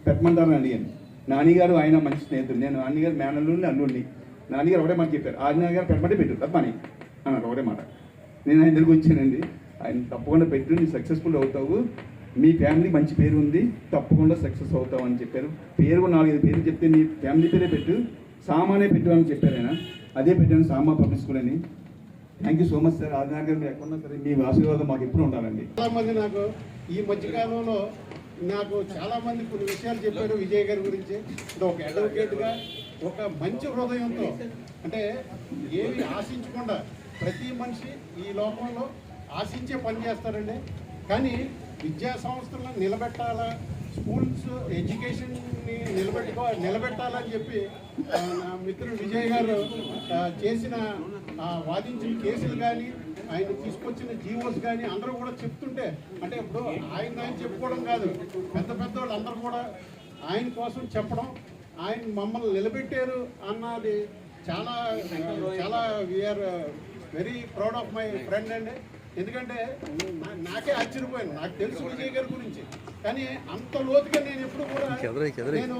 పెట్టమంటారని అడిగాను. నాన్నగారు ఆయన మంచి స్నేహితుడు, నేను నాన్నగారు మేనల్లుని అల్లుడిని. నాన్నగారు ఒకటే మాట చెప్పారు, నాన్నగారు పెట్టమంటే పెట్టు తప్పని అన్నారు, ఒకటే మాట. నేను ఆయన దగ్గరికి వచ్చానండి, ఆయన తప్పకుండా పెట్టు, నీ సక్సెస్ఫుల్ అవుతావు, మీ ఫ్యామిలీ మంచి పేరు ఉంది, తప్పకుండా సక్సెస్ అవుతావు అని చెప్పారు. పేరు 4-5 పేర్లు చెప్తే నీ ఫ్యామిలీ పేరే పెట్టు, సామానే పెట్టు అని చెప్పారు ఆయన. అదే పెట్టాను, సామా పబ్లిక్ స్కూల్ అని. Thank you so much sir. Adinarayana గారు మీరు ఎక్కడున్నా సరే మీ ఆశీర్వాదం మాకు ఎప్పుడు ఉండాలండి. చాలామంది నాకు ఈ మధ్యకాలంలో చాలామంది కొన్ని విషయాలు చెప్పారు విజయ్ గారి గురించి. ఒక అడ్వకేట్గా ఒక మంచి హృదయంతో, అంటే ఏమి ఆశించకుండా ప్రతి మనిషి ఈ లోకంలో ఆశించే పని చేస్తారండి. కానీ విద్యా సంస్థలను నిలబెట్టాలా, స్కూల్స్ ఎడ్యుకేషన్ని నిలబెట్టాలని చెప్పి నా మిత్రుడు విజయ్ గారు చేసిన వాదించిన కేసులు కానీ, ఆయన తీసుకొచ్చిన జీవోస్ కానీ అందరూ కూడా చెప్తుంటే, అంటే ఇప్పుడు ఆయన చెప్పుకోవడం కాదు, పెద్ద వాళ్ళు అందరూ కూడా ఆయన కోసం చెప్పడం, ఆయన మమ్మల్ని నిలబెట్టారు అన్నది చాలా చాలా we're very proud of my friend అండి. ఎందుకంటే నాకే ఆశ్చర్యపోయాను, నాకు తెలుసు విజయ్ గారి గురించి, కానీ అంత లోతుగా నేను ఎప్పుడు కూడా నేను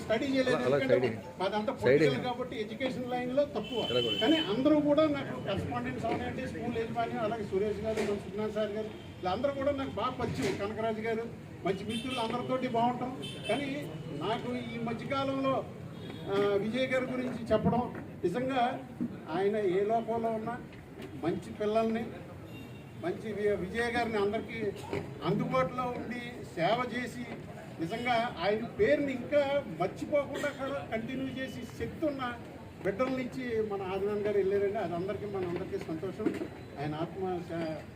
స్టడీ చేయలేదు. మాదంతా పొలిటికల్ కాబట్టి ఎడ్యుకేషన్ లైన్లో తక్కువ. కానీ అందరూ కూడా నాకు కరస్పాండెంట్స్ అవునండి, స్కూల్ యజమాని, అలాగే సురేష్ గారు, సుజ్ఞాన్ సార్ గారు, వీళ్ళందరూ కూడా నాకు బాగా పరిచయం. కనకరాజు గారు మంచి మిత్రులు, అందరితోటి బాగుంటాం. కానీ నాకు ఈ మధ్యకాలంలో విజయ్ గారి గురించి చెప్పడం, నిజంగా ఆయన ఏ లోకంలో ఉన్నా మంచి పిల్లల్ని, మంచి విజయ్ గారిని అందరికీ అందుబాటులో ఉండి సేవ చేసి, నిజంగా ఆయన పేరుని ఇంకా మర్చిపోకుండా కంటిన్యూ చేసి శక్తి ఉన్న బిడ్డలనిచ్చి మన ఆదినారాయణ గారు వెళ్ళారండి. అది మనందరికీ సంతోషం. ఆయన ఆత్మ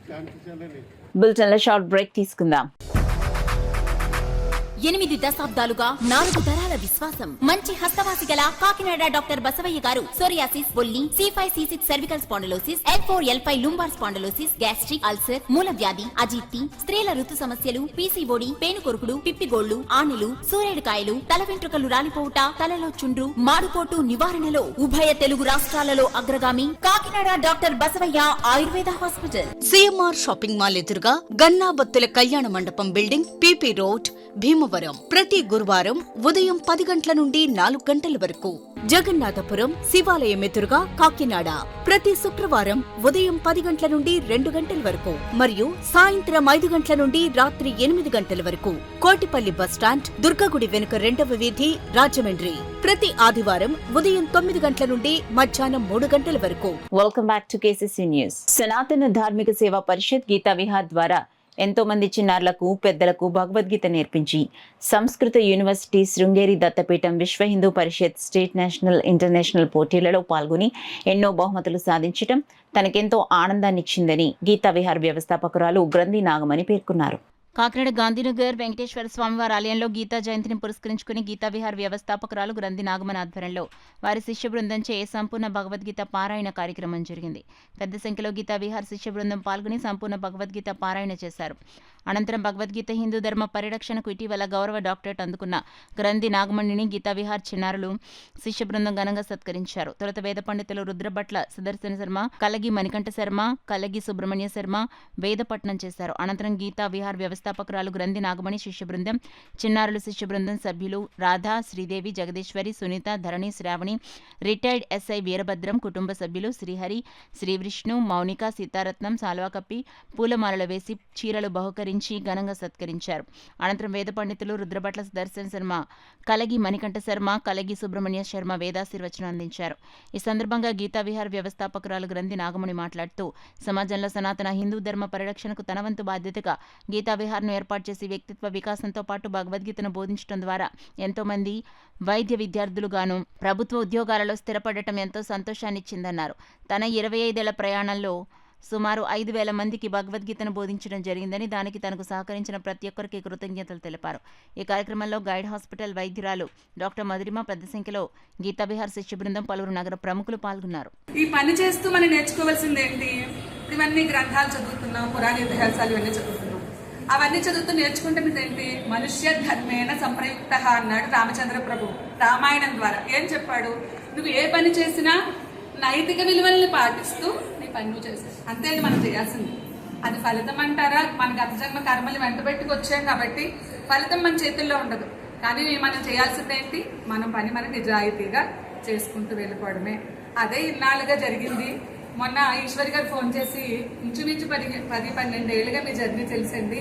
శాంతి చేయాలని. బులెటిన్లో షార్ట్ బ్రేక్ తీసుకుందాం. 8 దశాబ్దాలుగా 4 తరాల విశ్వాసం. మంచి హస్తవాసి గల కాకినాడ డాక్టర్ బసవయ్య గారు సోరియాసిస్, బొల్లి, C5, C6 cervical spondylosis, L4, L5 lumbar spondylosis, gastric ulcer, మూల వ్యాధి, అజీర్తి, స్త్రీల ఋతు సమస్యలు, PCOD, పేనుకొరుకుడు, పిప్పిగోళ్లు, ఆణులు, సూరేడుకాయలు, తల వెంట్రుకలు రాలిపోవుట, తలలో చుండ్రు, మాడుపోటు నివారణలో ఉభయ తెలుగు రాష్ట్రాలలో అగ్రగామి Kakinada doctor Basavayya Ayurveda hospital. CMR shopping mall ఎదురుగా గన్నాబత్తుల కళ్యాణ మండపం బిల్డింగ్, PP రోడ్, భీమవరం. ప్రతి గురువారం ఉదయం 10 గంటల నుండి 4 గంటల వరకు. జగన్నాథపురం శివాలయం ఎదురుగా కాకినాడ ప్రతి శుక్రవారం ఉదయం 10 గంటల నుండి 2 గంటల వరకు మరియు సాయంత్రం 5 గంటల నుండి రాత్రి 8 గంటల వరకు. కోటిపల్లి బస్టాండ్, దుర్గగుడి వెనుక 2వ వీధి, రాజమండ్రి ప్రతి ఆదివారం ఉదయం 9 గంటల నుండి మధ్యాహ్నం 3 గంటల వరకు. Welcome back to KCC news. సనాతన ధార్మిక సేవా పరిషత్ గీతా విహార్ ద్వారా ఎంతో మంది చిన్నారులకు, పెద్దలకు భగవద్గీత నేర్పించి సంస్కృత యూనివర్సిటీ, శృంగేరి దత్తపీఠం, విశ్వ Hindu Parishad state, national, international పోటీలలో పాల్గొని ఎన్నో బహుమతులు సాధించడం తనకెంతో ఆనందాన్నిచ్చిందని గీతా విహార్ వ్యవస్థాపకురాలు గ్రంథి నాగమణి పేర్కొన్నారు. కాకినాడ గాంధీనగర్ వెంకటేశ్వర స్వామివారి ఆలయంలో గీతా జయంతిని పురస్కరించుకుని గీతా విహార్ వ్యవస్థాపకురాలు గ్రంథి నాగమణి ఆధ్వర్యంలో వారి శిష్య బృందంచే సంపూర్ణ భగవద్గీత పారాయణ కార్యక్రమం జరిగింది. పెద్ద సంఖ్యలో గీతా విహార్ శిష్య బృందం పాల్గొని సంపూర్ణ భగవద్గీత పారాయణ చేశారు. అనంతరం భగవద్గీత హిందూ ధర్మ పరిరక్షణకు ఇటీవల గౌరవ డాక్టరేట్ అందుకున్న గ్రంథి నాగమణిని గీతా విహార్ చిన్నారులు శిష్య బృందం ఘనంగా సత్కరించారు. తొలుత వేద పండితులు రుద్రభట్ల సుదర్శన శర్మ, కలగి మణికంఠ శర్మ, కలగి సుబ్రహ్మణ్య శర్మ వేదపట్నం చేశారు. అనంతరం గీతా విహార్ వ్యవస్థాపకురాలు గ్రంథి నాగమణి శిష్య బృందం, చిన్నారులు శిష్య బృందం సభ్యులు రాధా, శ్రీదేవి, జగదీశ్వరి, సునీత, ధరణి, శ్రావణి, రిటైర్డ్ SI వీరభద్రం కుటుంబ సభ్యులు శ్రీహరి, శ్రీవిష్ణు, మౌనిక, సీతారత్నం సాల్వా కప్పి పూలమాలలు వేసి చీరలు బహుకరించి ఘనంగా సత్కరించారు. అనంతరం వేద పండితులు రుద్రభట్ల సుదర్శన శర్మ, కలగి మణికంఠ శర్మ, కలగి సుబ్రహ్మణ్య శర్మ వేదాశీర్వచనం అందించారు. ఈ సందర్భంగా గీతా విహార్ వ్యవస్థాపకురాలు గ్రంథి నాగమణి మాట్లాడుతూ సమాజంలో సనాతన హిందూ ధర్మ పరిరక్షణకు తన వంతు బాధ్యతగా గీతా విహార్ను ఏర్పాటు చేసి వ్యక్తిత్వ వికాసంతో పాటు భగవద్గీతను బోధించడం ద్వారా ఎంతో మంది వైద్య విద్యార్థులుగాను, ప్రభుత్వ ఉద్యోగాలలో స్థిరపడటం ఎంతో సంతోషాన్నిచ్చిందన్నారు. తన 25 ఏళ్ల ప్రయాణంలో సుమారు 5,000 మందికి భగవద్గీతను బోధించడం జరిగిందని, దానికి తనకు సహకరించిన ప్రతి ఒక్కరికి కృతజ్ఞతలు తెలిపారు. ఈ కార్యక్రమంలో గైడ్ హాస్పిటల్ వైద్యురాలు డాక్టర్ మధురిమ, పెద్ద సంఖ్యలో గీతాబిహార్ శిష్య బృందం, పలువురు నగర ప్రముఖులు పాల్గొన్నారు. ఈ పని చేస్తూ మనం నేర్చుకోవాల్సింది ఏంటి? ఇవన్నీ గ్రంథాలు చదువుతున్నాం, పురాణ ఇతిహాసాలు ఇవన్నీ చదువుతున్నాం. అవన్నీ చదువుతూ నేర్చుకుంటే ఏంటి? మనుష్య ధర్మేణ సంప్రయుక్త అన్నాడు రామచంద్ర ప్రభు రామాయణం ద్వారా. ఏం చెప్పాడు? నువ్వు ఏ పని చేసినా నైతిక విలువల్ని పాటిస్తూ నీ పని నువ్వు చేసావు, అంతే మనం చేయాల్సింది. అది ఫలితం అంటారా? మన గత జన్మ కర్మలు వెంటబెట్టుకు వచ్చాం కాబట్టి ఫలితం మన చేతుల్లో ఉండదు. కానీ మనం చేయాల్సింది ఏంటి? మనం పని మనం నిజాయితీగా చేసుకుంటూ వెళ్ళిపోవడమే. అదే ఇన్నాళ్ళుగా జరిగింది. మొన్న ఈశ్వరి గారు ఫోన్ చేసి ఇంచుమించు 10-12 ఏళ్ళుగా మీ జర్నీ తెలిసింది,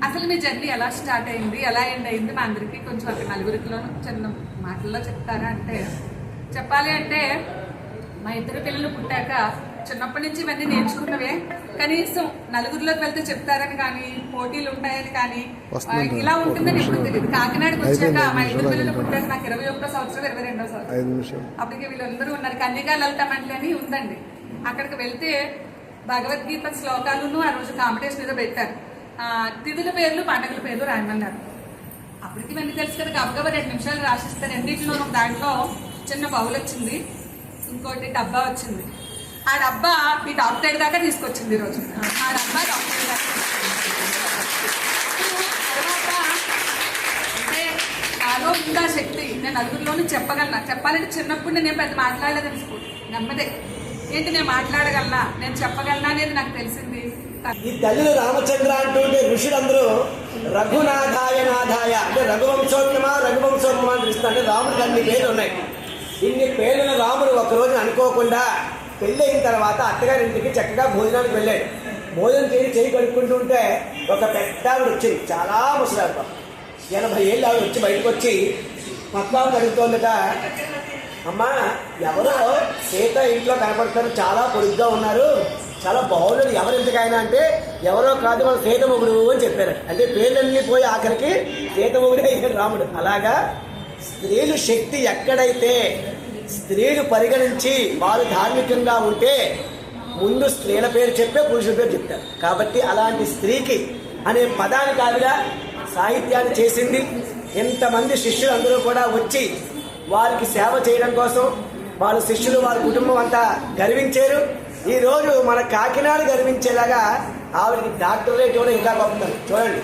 అసలు మీ జర్నీ ఎలా స్టార్ట్ అయింది, ఎలా ఎండ్ అయింది, మా అందరికీ కొంచెం ఒక నలుగురిలో చిన్న మాటల్లో చెప్తారా అంటే, చెప్పాలి అంటే మా ఇద్దరు పిల్లలు పుట్టాక చిన్నప్పటి నుంచి ఇవన్నీ నేర్చుకున్నవే. కనీసం నలుగురిలోకి వెళ్తే చెప్తారని కానీ, పోటీలు ఉంటాయని కానీ, ఇలా ఉంటుందని ఇప్పుడు తెలియదు. కాకినాడకి వచ్చాక మా ఇద్దరు పిల్లలు పుట్టాక నాకు 21వ సంవత్సరం 22వ సంవత్సరం, అప్పటికి వీళ్ళందరూ ఉన్నారు. కన్యకా లలిత మండలి అని ఉందండి. అక్కడికి వెళ్తే భగవద్గీత శ్లోకాలను ఆ రోజు కాంపిటీషన్ ఏదో పెట్టారు. తిథుల పేర్లు, పండుగల పేర్లు రాయమన్నారు. అప్పటికి ఇవన్నీ తెలుసు కదా, గబగబా 2 నిమిషాలు రాసిస్తారు. రెండింటిలో దాంట్లో చిన్న బౌల్ వచ్చింది, ఇంకోటి డబ్బా వచ్చింది. ఆ డబ్బా మీ డాక్టర్ దాకా తీసుకొచ్చింది ఈరోజు. ఆ డబ్బా డాక్టర్ దాకా తర్వాత అంటే నాలో ఉందా శక్తి, నేను నలుగురిలోనూ చెప్పగలనా? చెప్పాలంటే చిన్నప్పుడు నేను పెద్ద మాట్లాడలేదని నెమ్మదే ఏంటి నేను మాట్లాడగలనా, నేను చెప్పగలనా అనేది నాకు తెలిసింది. ఈ తల్లి రామచంద్ర అంటుంటే ఋషులందరూ రఘునాథాయ నాథాయ అంటే రఘువంశోత్తమా రఘువంశోత్తమా అని పిలుస్తారు. అంటే రాముడికి అన్ని పేర్లు ఉన్నాయి. ఇన్ని పేర్లను రాముడు ఒకరోజు అనుకోకుండా పెళ్ళయిన తర్వాత అత్తగారింటికి చక్కగా భోజనానికి వెళ్ళాడు. భోజనం చేయి కడుక్కుంటుంటే ఒక పెద్ద ఆవిడ వచ్చింది, చాలా ముసలాడు, 80 ఏళ్ళు ఆవిడ వచ్చి బయటకు వచ్చి మొత్తం అడుగుతోందట, అమ్మా ఎవరో సీత ఇంట్లో కనపడతారు, చాలా పొడుగ్గా ఉన్నారు, చాలా బాగున్నది, ఎవరు ఎంతకైనా అంటే ఎవరో కాదు మన సీతమొగుడు అని చెప్పారు. అంటే పేర్లన్నీ పోయి ఆఖరికి సీతమొగుడే అయ్యాడు రాముడు. అలాగా స్త్రీలు శక్తి ఎక్కడైతే స్త్రీలు పరిగణించి వారు ధార్మికంగా ఉంటే ముందు స్త్రీల పేరు చెప్పే పురుషుల పేరు చెప్తారు. కాబట్టి అలాంటి స్త్రీకి అనే పదానికి ఆవిడ సాహిత్యాన్ని చేసింది. ఎంతమంది శిష్యులు అందరూ కూడా వచ్చి వారికి సేవ చేయడం కోసం వాళ్ళ శిష్యులు వారి కుటుంబం అంతా గర్వించారు. ఈరోజు మన కాకినాడ గర్వించేలాగా ఆవిడకి డాక్టరేట్ కూడా ఇంకా గొప్పతారు. చూడండి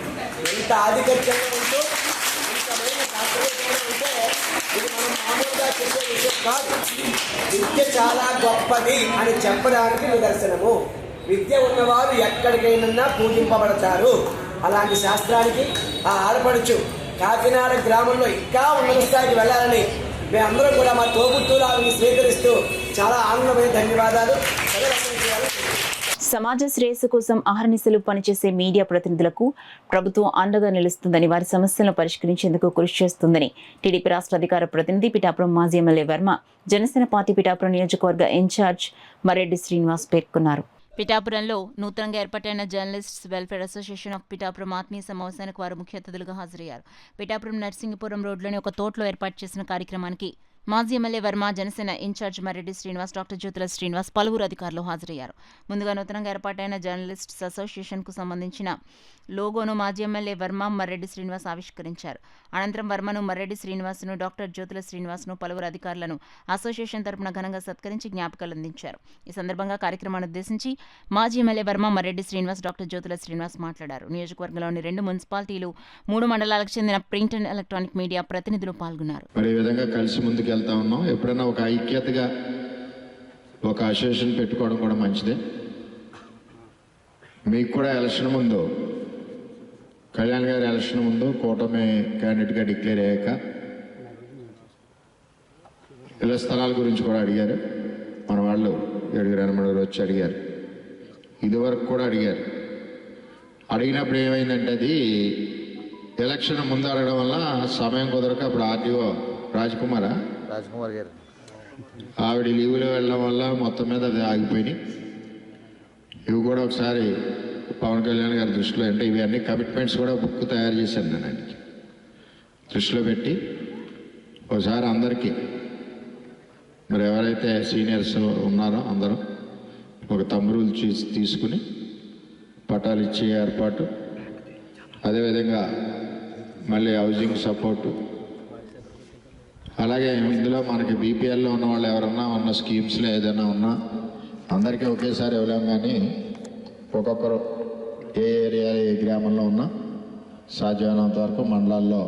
ఎంత ఆధిపత్యంగా ఉంటూ ఇంతమైన డాక్టరేట్ కూడా ఉంటే ఇది మనం మామూలుగా చెప్పే విషయం కాదు. విద్య చాలా గొప్పది అని చెప్పడానికి నిదర్శనము. విద్య ఉన్నవారు ఎక్కడికైనా పూజింపబడతారు. అలాంటి శాస్త్రానికి ఆ ఆడపడుచు కాకినాడ గ్రామంలో ఇంకా ఉన్నత స్థాయికి వెళ్ళాలని మేమందరం కూడా మా తోబుట్టువులను స్వీకరిస్తూ చాలా ఆనందమైన ధన్యవాదాలు. సమాజ శ్రేయస్సు కోసం అహర్నిశలు పనిచేసే మీడియా ప్రతినిధులకు ప్రభుత్వం అండగా నిలుస్తుందని, వారి సమస్యలను పరిష్కరించేందుకు కృషి చేస్తుందని టీడీపీ రాష్ట్ర అధికార ప్రతినిధి పిఠాపురం మాజీ ఎమ్మెల్యే వర్మ, జనసేన పార్టీ పిఠాపురం నియోజకవర్గ ఇన్ఛార్జ్ మరెడ్డి శ్రీనివాస్ పేర్కొన్నారు. పిఠాపురంలో నూతనంగా ఏర్పాటైన journalists welfare association of Pithapuram ఆత్మీయ సమావేశానికి వారు ముఖ్య అతిథులుగా హాజరయ్యారు. పిఠాపురం నర్సింగపురం రోడ్లోని ఒక తోటలో ఏర్పాటు చేసిన కార్యక్రమానికి మాజీ MLA Varma, Janasena incharge Mareddy Srinivas, doctor Jyothula Srinivas, పలువురు అధికారులు హాజరయ్యారు. ముందుగా నూతనంగా ఏర్పాటైన జర్నలిస్ట్స్ అసోసియేషన్కు సంబంధించిన లోగోను మాజీ ఎమ్మెల్యే వర్మ, మరెడ్డి శ్రీనివాస్ ఆవిష్కరించారు. అనంతరం వర్మను, మరెడ్డి శ్రీనివాస్ను, డాక్టర్ జ్యోతుల శ్రీనివాస్ను, పలువురు అధికారులను అసోసియేషన్ తరపున ఘనంగా సత్కరించి జ్ఞాపకాలు అందించారు. ఈ సందర్భంగా కార్యక్రమాన్ని ఉద్దేశించి మాజీ ఎమ్మెల్యే వర్మ, మరెడ్డి శ్రీనివాస్, డాక్టర్ జ్యోతుల శ్రీనివాస్ మాట్లాడారు. నియోజకవర్గంలోని 2 మున్సిపాలిటీలు, 3 మండలాలకు చెందిన ప్రింట్ అండ్ ఎలక్ట్రానిక్ మీడియా ప్రతినిధులు పాల్గొన్నారు. వెళ్తా ఉన్నాం. ఎప్పుడైనా ఒక ఐక్యతగా ఒక అసోసియేషన్ పెట్టుకోవడం కూడా మంచిదే. మీకు కూడా ఎలక్షన్ ముందు, కళ్యాణ్ గారి ఎలక్షన్ ముందు కూటమి క్యాండిడేట్గా డిక్లేర్ అయ్యాక ఇళ్ల స్థలాల గురించి కూడా అడిగారు. మన వాళ్ళు 7 వచ్చి అడిగారు. ఇదివరకు కూడా అడిగారు. అడిగినప్పుడు ఏమైందంటే అది ఎలక్షన్ ముందు అడగడం వల్ల సమయం కుదరక అప్పుడు ఆర్టీఓ రాజ్కుమార్ గారు ఆవిడ లీవ్లో వెళ్ళడం వల్ల మొత్తం మీద అది ఆగిపోయినాయి. ఇవి కూడా ఒకసారి పవన్ కళ్యాణ్ గారి దృష్టిలో అంటే ఇవి అన్ని కమిట్మెంట్స్ కూడా బుక్ తయారు చేశాను నేను ఆయనకి దృష్టిలో పెట్టి ఒకసారి అందరికీ మరి ఎవరైతే సీనియర్స్ ఉన్నారో అందరూ ఒక తమ్మురులు తీసుకుని పట్టాలు ఇచ్చే ఏర్పాటు, అదేవిధంగా మళ్ళీ హౌసింగ్ సపోర్టు, అలాగే ఇందులో మనకి బీపీఎల్లో ఉన్న వాళ్ళు ఎవరన్నా ఉన్న స్కీమ్స్లో ఏదైనా ఉన్నా అందరికీ ఒకేసారి ఇవ్వలేం, కానీ ఒక్కొక్కరు ఏ ఏరియా ఏ గ్రామంలో ఉన్నా సాధ్యమైనంత వరకు మండలాల్లో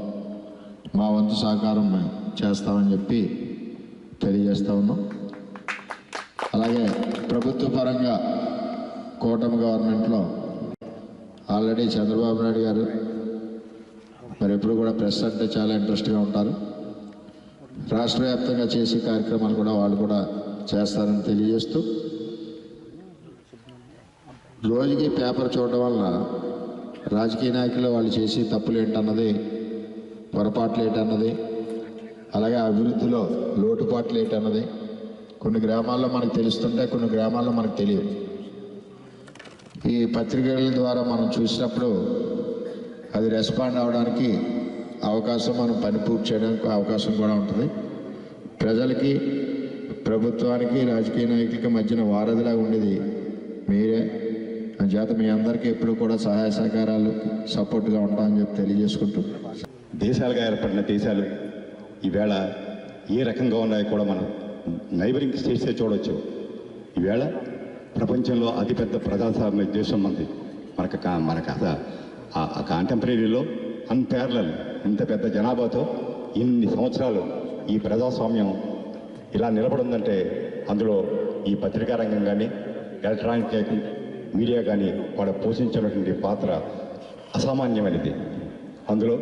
మా వంతు సహకారం మేము చేస్తామని చెప్పి తెలియజేస్తూ ఉన్నాం. అలాగే ప్రభుత్వ పరంగా కూటమి గవర్నమెంట్లో ఆల్రెడీ చంద్రబాబు నాయుడు గారు మరి ఎప్పుడు కూడా ప్రెస్ అంటే చాలా ఇంట్రెస్ట్గా ఉంటారు. రాష్ట్ర వ్యాప్తంగా చేసే కార్యక్రమాలు కూడా వాళ్ళు కూడా చేస్తారని తెలియజేస్తూ, రోజుకి పేపర్ చూడడం వల్ల రాజకీయ నాయకులు వాళ్ళు చేసే తప్పులు ఏంటన్నది, పొరపాట్లు ఏంటన్నది, అలాగే అభివృద్ధిలో లోటుపాట్లు ఏంటన్నది కొన్ని గ్రామాల్లో మనకు తెలుస్తుంటే కొన్ని గ్రామాల్లో మనకు తెలియదు. ఈ పత్రికల ద్వారా మనం చూసినప్పుడు అది రెస్పాండ్ అవ్వడానికి అవకాశం, మనం పని పూర్తి చేయడానికి అవకాశం కూడా ఉంటుంది. ప్రజలకి, ప్రభుత్వానికి, రాజకీయ నాయకులకి మధ్యన వారధిలా ఉండేది మీరే. చేత మీ అందరికీ ఎప్పుడు కూడా సహాయ సహకారాలు సపోర్ట్గా ఉంటామని చెప్పి తెలియజేసుకుంటూ, దేశాలుగా ఏర్పడిన దేశాలు ఈవేళ ఏ రకంగా ఉన్నాయో కూడా మనం నైబరింగ్ స్టేట్సే చూడవచ్చు. ఈవేళ ప్రపంచంలో అతిపెద్ద ప్రజాస్వామ్య దేశం మంది మనకు ఆ కాంటెంపరీలో అన్పారలల్ ఇంత పెద్ద జనాభాతో ఇన్ని సంవత్సరాలు ఈ ప్రజాస్వామ్యం ఇలా నిలబడిందంటే అందులో ఈ పత్రికా రంగం కానీ ఎలక్ట్రానిక్ మీడియా కానీ వాళ్ళు పోషించినటువంటి పాత్ర అసామాన్యమైనది. అందులో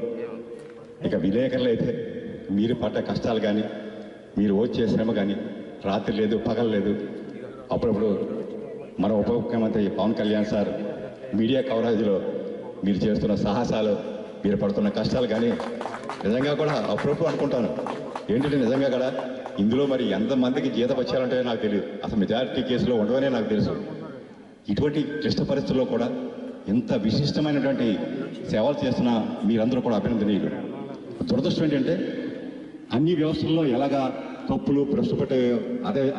ఇక విలేకరులు అయితే మీరు పడ్డ కష్టాలు కానీ, మీరు వచ్చే శ్రమ కానీ రాత్రి లేదు పగలు లేదు. అప్పుడప్పుడు మన ఉప ముఖ్యమంత్రి పవన్ కళ్యాణ్ సార్ మీడియా కవరేజ్లో మీరు చేస్తున్న సాహసాలు, మీరు పడుతున్న కష్టాలు కానీ నిజంగా కూడా అప్పుడప్పుడు అనుకుంటాను, ఏంటంటే నిజంగా కూడా ఇందులో మరి ఎంతమందికి జీతం వచ్చారంటే నాకు తెలియదు. అసలు మెజారిటీ కేసులో ఉండవనే నాకు తెలుసు. ఇటువంటి క్లిష్ట పరిస్థితుల్లో కూడా ఎంత విశిష్టమైనటువంటి సేవలు చేస్తున్న మీరందరూ కూడా అభినందనీయులు. దురదృష్టం ఏంటంటే అన్ని వ్యవస్థల్లో ఎలాగా తప్పులు ప్రస్తుపట్టే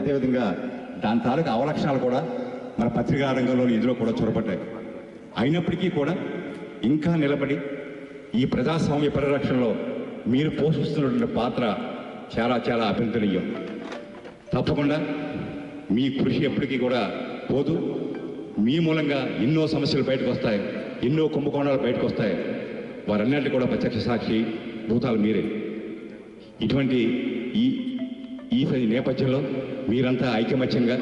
అదేవిధంగా దాని తాలూకు అవలక్షణాలు కూడా మన పత్రికా రంగంలోని ఇందులో కూడా చొరబడ్డాయి. అయినప్పటికీ కూడా ఇంకా నిలబడి ఈ ప్రజాస్వామ్య పరిరక్షణలో మీరు పోషిస్తున్నటువంటి పాత్ర చాలా చాలా అభినందనీయం. తప్పకుండా మీ కృషి ఎప్పటికీ కూడా పోదు. మీ మూలంగా ఎన్నో సమస్యలు బయటకు వస్తాయి, ఎన్నో కుంభకోణాలు బయటకు వస్తాయి. వారన్నింటి కూడా ప్రత్యక్ష సాక్షి భూతాలు మీరే. ఇటువంటి ఈ నేపథ్యంలో మీరంతా ఐకమత్యంగా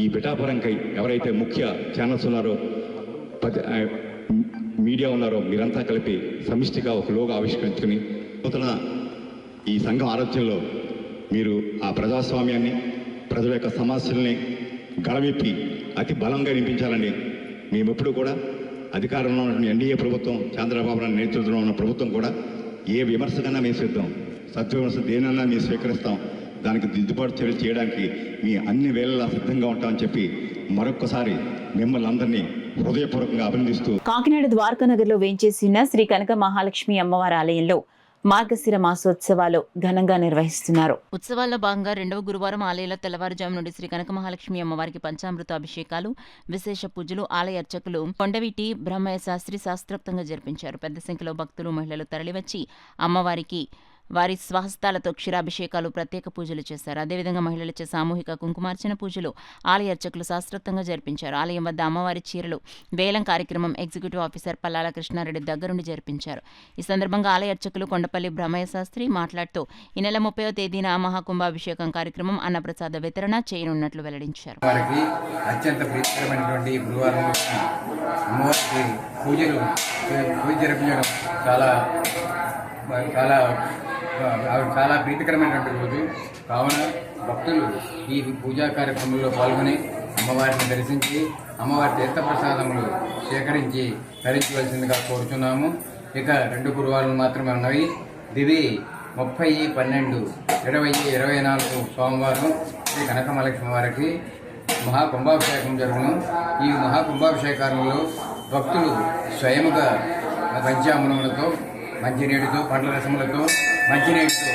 ఈ పిఠాపురంకై ఎవరైతే ముఖ్య ఛానల్స్ ఉన్నారో, మీడియా ఉన్నారో, మీరంతా కలిపి సమిష్టిగా ఒక లోగో ఆవిష్కరించుకుని నూతన ఈ సంఘం ఆరోగ్యంలో మీరు ఆ ప్రజాస్వామ్యాన్ని, ప్రజల యొక్క సమస్యల్ని గళమెప్పి అతి బలంగా నింపించాలని మేమెప్పుడు కూడా అధికారంలో ఉన్నటువంటి ఎన్డీఏ ప్రభుత్వం, చంద్రబాబు నాయుడు నేతృత్వంలో ఉన్న ప్రభుత్వం కూడా ఏ విమర్శకన్నా మేము సిద్ధం, సత్యవిమర్శ దేనన్నా మేము స్వీకరిస్తాం. దానికి దిద్దుబాటు చర్యలు చేయడానికి మీ అన్ని వేళలా సిద్ధంగా ఉంటామని చెప్పి మరొక్కసారి మిమ్మల్ని అందరినీ హృదయపూర్వకంగా అభినందిస్తూ, కాకినాడ ద్వారకానగర్లో వేంచేసిన శ్రీ కనక మహాలక్ష్మి అమ్మవారి ఆలయంలో మార్గశిర మాసోత్సవాలు ఘనంగా నిర్వహిస్తున్నారు. ఉత్సవాల్లో భాగంగా 2వ గురువారం ఆలయంలో తెల్లవారుజాము నుండి శ్రీ కనక మహాలక్ష్మి అమ్మవారికి పంచామృత అభిషేకాలు, విశేష పూజలు ఆలయ అర్చకులు కొండవీటి బ్రహ్మయ్య శాస్త్రి శాస్త్రోక్తంగా జరిపించారు. పెద్ద సంఖ్యలో భక్తులు, మహిళలు తరలివచ్చి అమ్మవారికి వారి స్వహస్తాలతో క్షీరాభిషేకాలు, ప్రత్యేక పూజలు చేశారు. అదేవిధంగా మహిళలచే సామూహిక కుంకుమార్చన పూజలు ఆలయ అర్చకులు శాస్త్రోక్తంగా జరిపించారు. ఆలయం వద్ద అమ్మవారి చీరలు వేలం కార్యక్రమం ఎగ్జిక్యూటివ్ ఆఫీసర్ పల్లాల కృష్ణారెడ్డి దగ్గరుండి జరిపించారు. ఈ సందర్భంగా ఆలయ అర్చకులు కొండపల్లి బ్రహ్మయ్య శాస్త్రి మాట్లాడుతూ ఈ నెల 30వ తేదీన మహాకుంభాభిషేకం కార్యక్రమం అన్నప్రసాద వితరణ చేయనున్నట్లు వెల్లడించారు. అత్యంత ప్రీతికరమైనటువంటి గురువారం అమ్మవారికి పూజ జరిపించడం చాలా ప్రీతికరమైనటువంటి రోజు కావున భక్తులు ఈ పూజా కార్యక్రమంలో పాల్గొని అమ్మవారిని దర్శించి అమ్మవారి తీర్థప్రసాదములు సేకరించి ధరించవలసిందిగా కోరుచున్నాము. ఇక 2 గురువారాలు మాత్రమే ఉన్నవి. దివి 30, 12, 20, 24 సోమవారం శ్రీ కనకమహాలక్ష్మి వారికి మహాకుంభాభిషేకం జరుగును. ఈ మహాకుంభాభిషేకంలో భక్తులు స్వయముగా పంచామృతములతో, మంచినీటితో, పండ్ల రసములతో, మంచినీటితో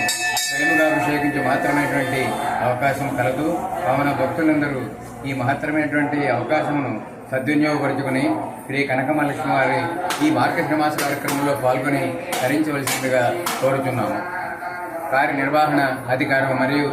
స్వయముగా అభిషేకించి మాత్రమైనటువంటి అవకాశం కలదు. కావున భక్తులందరూ ఈ మహత్తరమైనటువంటి అవకాశమును సద్వినియోగపరుచుకుని శ్రీ కనకమహాలక్ష్మి వారి ఈ మార్గశిర మాస కార్యక్రమంలో పాల్గొని ధరించవలసిందిగా కోరుచున్నాము. కార్యనిర్వహణ అధికారం మరియు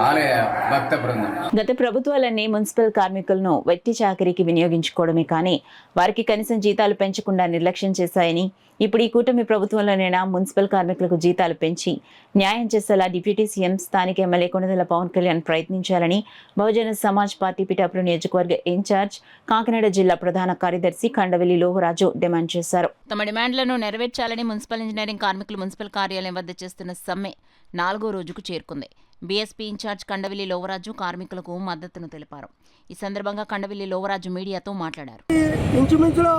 ఆలయ భక్త బృందం. గత ప్రభుత్వాలన్నీ మున్సిపల్ కార్మికులను వెట్టి చాకరీకి వినియోగించుకోవడమే కానీ వారికి కనీసం జీతాలు పెంచకుండా నిర్లక్ష్యం చేశాయని, ఇప్పుడు ఈ కూటమి ప్రభుత్వంలోనైనా మున్సిపల్ కార్మికులకు జీతాలు పెంచి న్యాయం చేసేలా డిప్యూటీ సీఎం స్థానిక ఎమ్మెల్యే కొణిదెల పవన్ కళ్యాణ్ ప్రయత్నించాలని బహుజన సమాజ్ పార్టీ పిఠాపురం నియోజకవర్గ ఇన్ఛార్జ్, కాకినాడ జిల్లా ప్రధాన కార్యదర్శి కండవెల్లి లోహరాజు డిమాండ్ చేశారు. తమ డిమాండ్లను నెరవేర్చాలని మున్సిపల్ ఇంజనీరింగ్ కార్మికులు మున్సిపల్ కార్యాలయం వద్ద చేస్తున్న సమ్మె 4వ రోజుకు చేరుకుంది. బీఎస్పీ ఇన్ఛార్జ్ కండవెల్లి లోవరాజు కార్మికులకు మద్దతును తెలిపారు. ఈ సందర్భంగా కండవెల్లి లోవరాజు మీడియాతో మాట్లాడారు. ఇంచుమించులో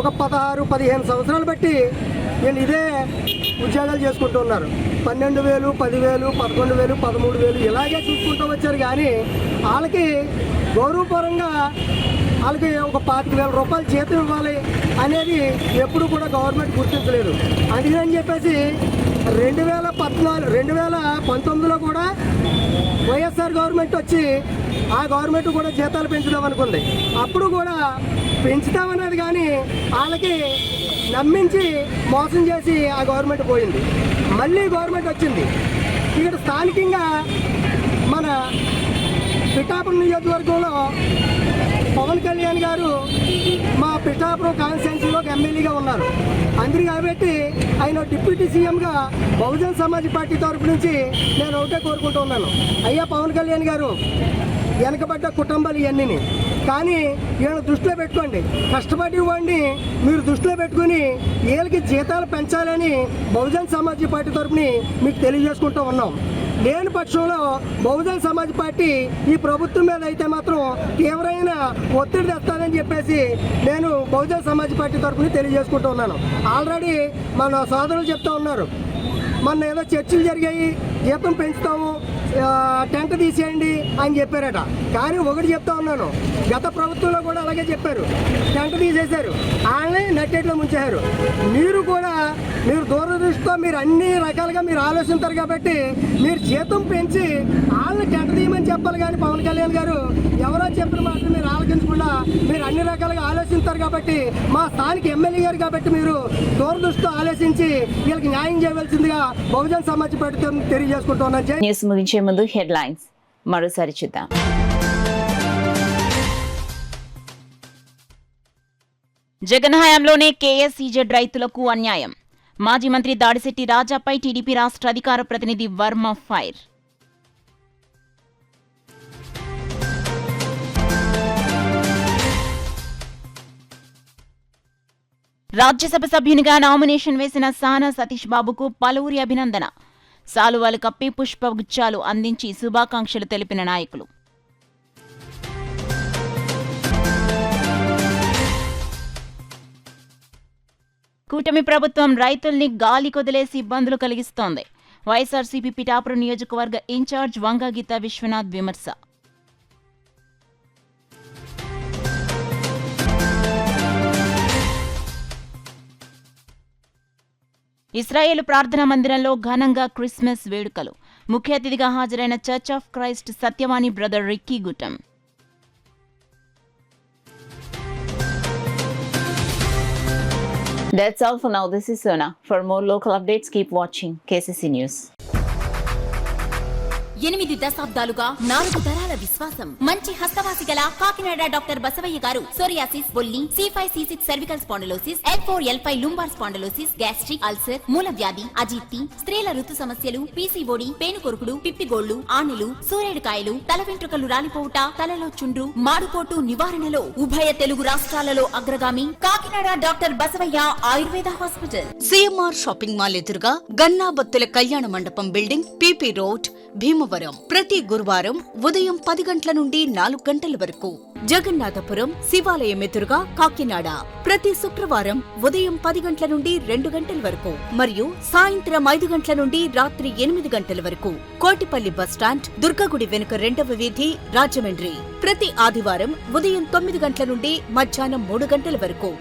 ఒక 16-15 సంవత్సరాలు బట్టి వీళ్ళు ఇదే ఉద్యోగాలు చేసుకుంటూ ఉన్నారు. 12,000, 10,000, 11,000, 13,000 ఇలాగే చూసుకుంటూ వచ్చారు. కానీ వాళ్ళకి గౌరవపరంగా వాళ్ళకి ఒక 25,000 రూపాయలు జీతం ఇవ్వాలి అనేది ఎప్పుడు కూడా గవర్నమెంట్ గుర్తించలేదు. అందుకని చెప్పేసి 2019లో కూడా వైఎస్ఆర్ గవర్నమెంట్ వచ్చి ఆ గవర్నమెంట్ కూడా జీతాలు పెంచుదాం అనుకుంది. అప్పుడు కూడా పెంచుతామన్నది కానీ వాళ్ళకి నమ్మించి మోసం చేసి ఆ గవర్నమెంట్ పోయింది. మళ్ళీ గవర్నమెంట్ వచ్చింది. ఇక్కడ స్థానికంగా మన పిఠాపురం నియోజకవర్గంలో పవన్ కళ్యాణ్ గారు మా పిఠాపురం కాన్స్టిట్యున్సీలో ఎమ్మెల్యేగా ఉన్నారు. అందుకే కాబట్టి ఆయన డిప్యూటీ సీఎంగా బహుజన్ సమాజ్ పార్టీ తరఫు నుంచి నేను ఒకటే కోరుకుంటూ ఉన్నాను. అయ్యా పవన్ కళ్యాణ్ గారు, వెనకబడ్డ కుటుంబాలు ఇవన్నీ కానీ వీళ్ళని దృష్టిలో పెట్టుకోండి. కష్టపడి వాడిని మీరు దృష్టిలో పెట్టుకుని వీళ్ళకి జీతాలు పెంచాలని బహుజన్ సమాజ్ పార్టీ తరఫుని మీకు తెలియజేసుకుంటూ ఉన్నాం. లేని పక్షంలో బహుజన్ సమాజ్ పార్టీ ఈ ప్రభుత్వం మీద అయితే మాత్రం తీవ్రమైన ఒత్తిడి తెస్తానని చెప్పేసి నేను బహుజన్ సమాజ్ పార్టీ తరఫున తెలియజేసుకుంటూ ఉన్నాను. ఆల్రెడీ మన సోదరులు చెప్తూ ఉన్నారు, మొన్న ఏదో చర్చలు జరిగాయి, జీతం పెంచుతాము, టెంట్ తీసేయండి అని చెప్పారట. కానీ ఒకటి చెప్తా ఉన్నాను, గత ప్రభుత్వంలో కూడా అలాగే చెప్పారు, టెంట్ తీసేశారు, వాళ్ళని నట్టేట్లో ముంచారు. మీరు కూడా మీరు దూరదృష్టితో మీరు అన్ని రకాలుగా మీరు ఆలోచిస్తారు కాబట్టి మీరు జీతం పెంచి వాళ్ళని టెంట్ తీయమని చెప్పాలి. కానీ పవన్ కళ్యాణ్ గారు ఎవరో చెప్పిన మాట మీరు ఆలోచించకుండా మీరు అన్ని రకాలుగా ఆలోచిస్తారు కాబట్టి మా స్థానిక ఎమ్మెల్యే గారు కాబట్టి మీరు దూరదృష్టితో ఆలోచించి వీళ్ళకి న్యాయం చేయవలసిందిగా బహుజన్ సమాజ్ పార్టీ తెలియజేసుకుంటున్నాను. న్యూస్ ముగించే ముందు హెడ్లైన్స్ మరోసారి చూద్దాం. జగన్ హయాంలోనే కేఎస్ఈజెడ్ రైతులకు అన్యాయం. మాజీ మంత్రి దాడిశెట్టి రాజాపై టీడీపీ రాష్ట్ర అధికార ప్రతినిధి వర్మ ఫైర్. రాజ్యసభ సభ్యునిగా నామినేషన్ వేసిన సానా సతీష్ బాబుకు పలువురి అభినందన. సాలువాలు కప్పి పుష్పగుచ్చాలు అందించి శుభాకాంక్షలు తెలిపిన నాయకులు. కూటమి ప్రభుత్వం రైతుల్ని గాలి కొదిలేసి ఇబ్బందులు కలిగిస్తోంది. వైఎస్ఆర్సీపీ పిఠాపురం నియోజకవర్గ ఇన్ఛార్జ్ వంగ గీతా విశ్వనాథ్ విమర్శ. ఇస్రాయేల్ ప్రార్థనా మందిరంలో ఘనంగా క్రిస్మస్ వేడుకలు. ముఖ్య అతిథిగా హాజరైన church of Christ Satyavani brother Ricky Gutam. That's all for now. This is Sona. For more local updates, keep watching KCC News. 8 దశాబ్దాలుగా 4 తరాల విశ్వాసం. మంచి హస్తవాసి గల కాకినాడ డాక్టర్ బసవయ్య గారు సోరియాసిస్, బొల్లి, C5C6 cervical spondylosis, L4L5 lumbar spondylosis, gastric ulcer, మూల వ్యాధి, అజీర్తి, స్త్రీల ఋతు సమస్యలు, పీసీఓడి, పేనుకొరుకుడు, పిప్పిగోళ్లు, ఆనెలు, సూరేడుకాయలు, తల వెంట్రుకలు రాలిపోవుట, తలలో చుండ్రు, మాడుకోటు నివారణలో ఉభయ తెలుగు రాష్ట్రాలలో అగ్రగామి Kakinada doctor Basavayya Ayurveda hospital. CMR shopping mall ఎదురుగా గన్నాబత్తుల కళ్యాణ మండపం బిల్డింగ్, పీపీ రోడ్, భీమవరం. ప్రతి గురువారం ఉదయం 10 గంటల నుండి 4 గంటల వరకు. జగన్నాథపురం శివాలయం ఎదురుగా కాకినాడ ప్రతి శుక్రవారం ఉదయం 10 గంటల నుండి 2 గంటల వరకు మరియు సాయంత్రం 5 గంటల నుండి రాత్రి 8 గంటల వరకు. కోటిపల్లి బస్టాండ్, దుర్గగుడి వెనుక 2వ వీధి, రాజమండ్రి ప్రతి ఆదివారం ఉదయం 9 గంటల నుండి మధ్యాహ్నం 3 గంటల వరకు.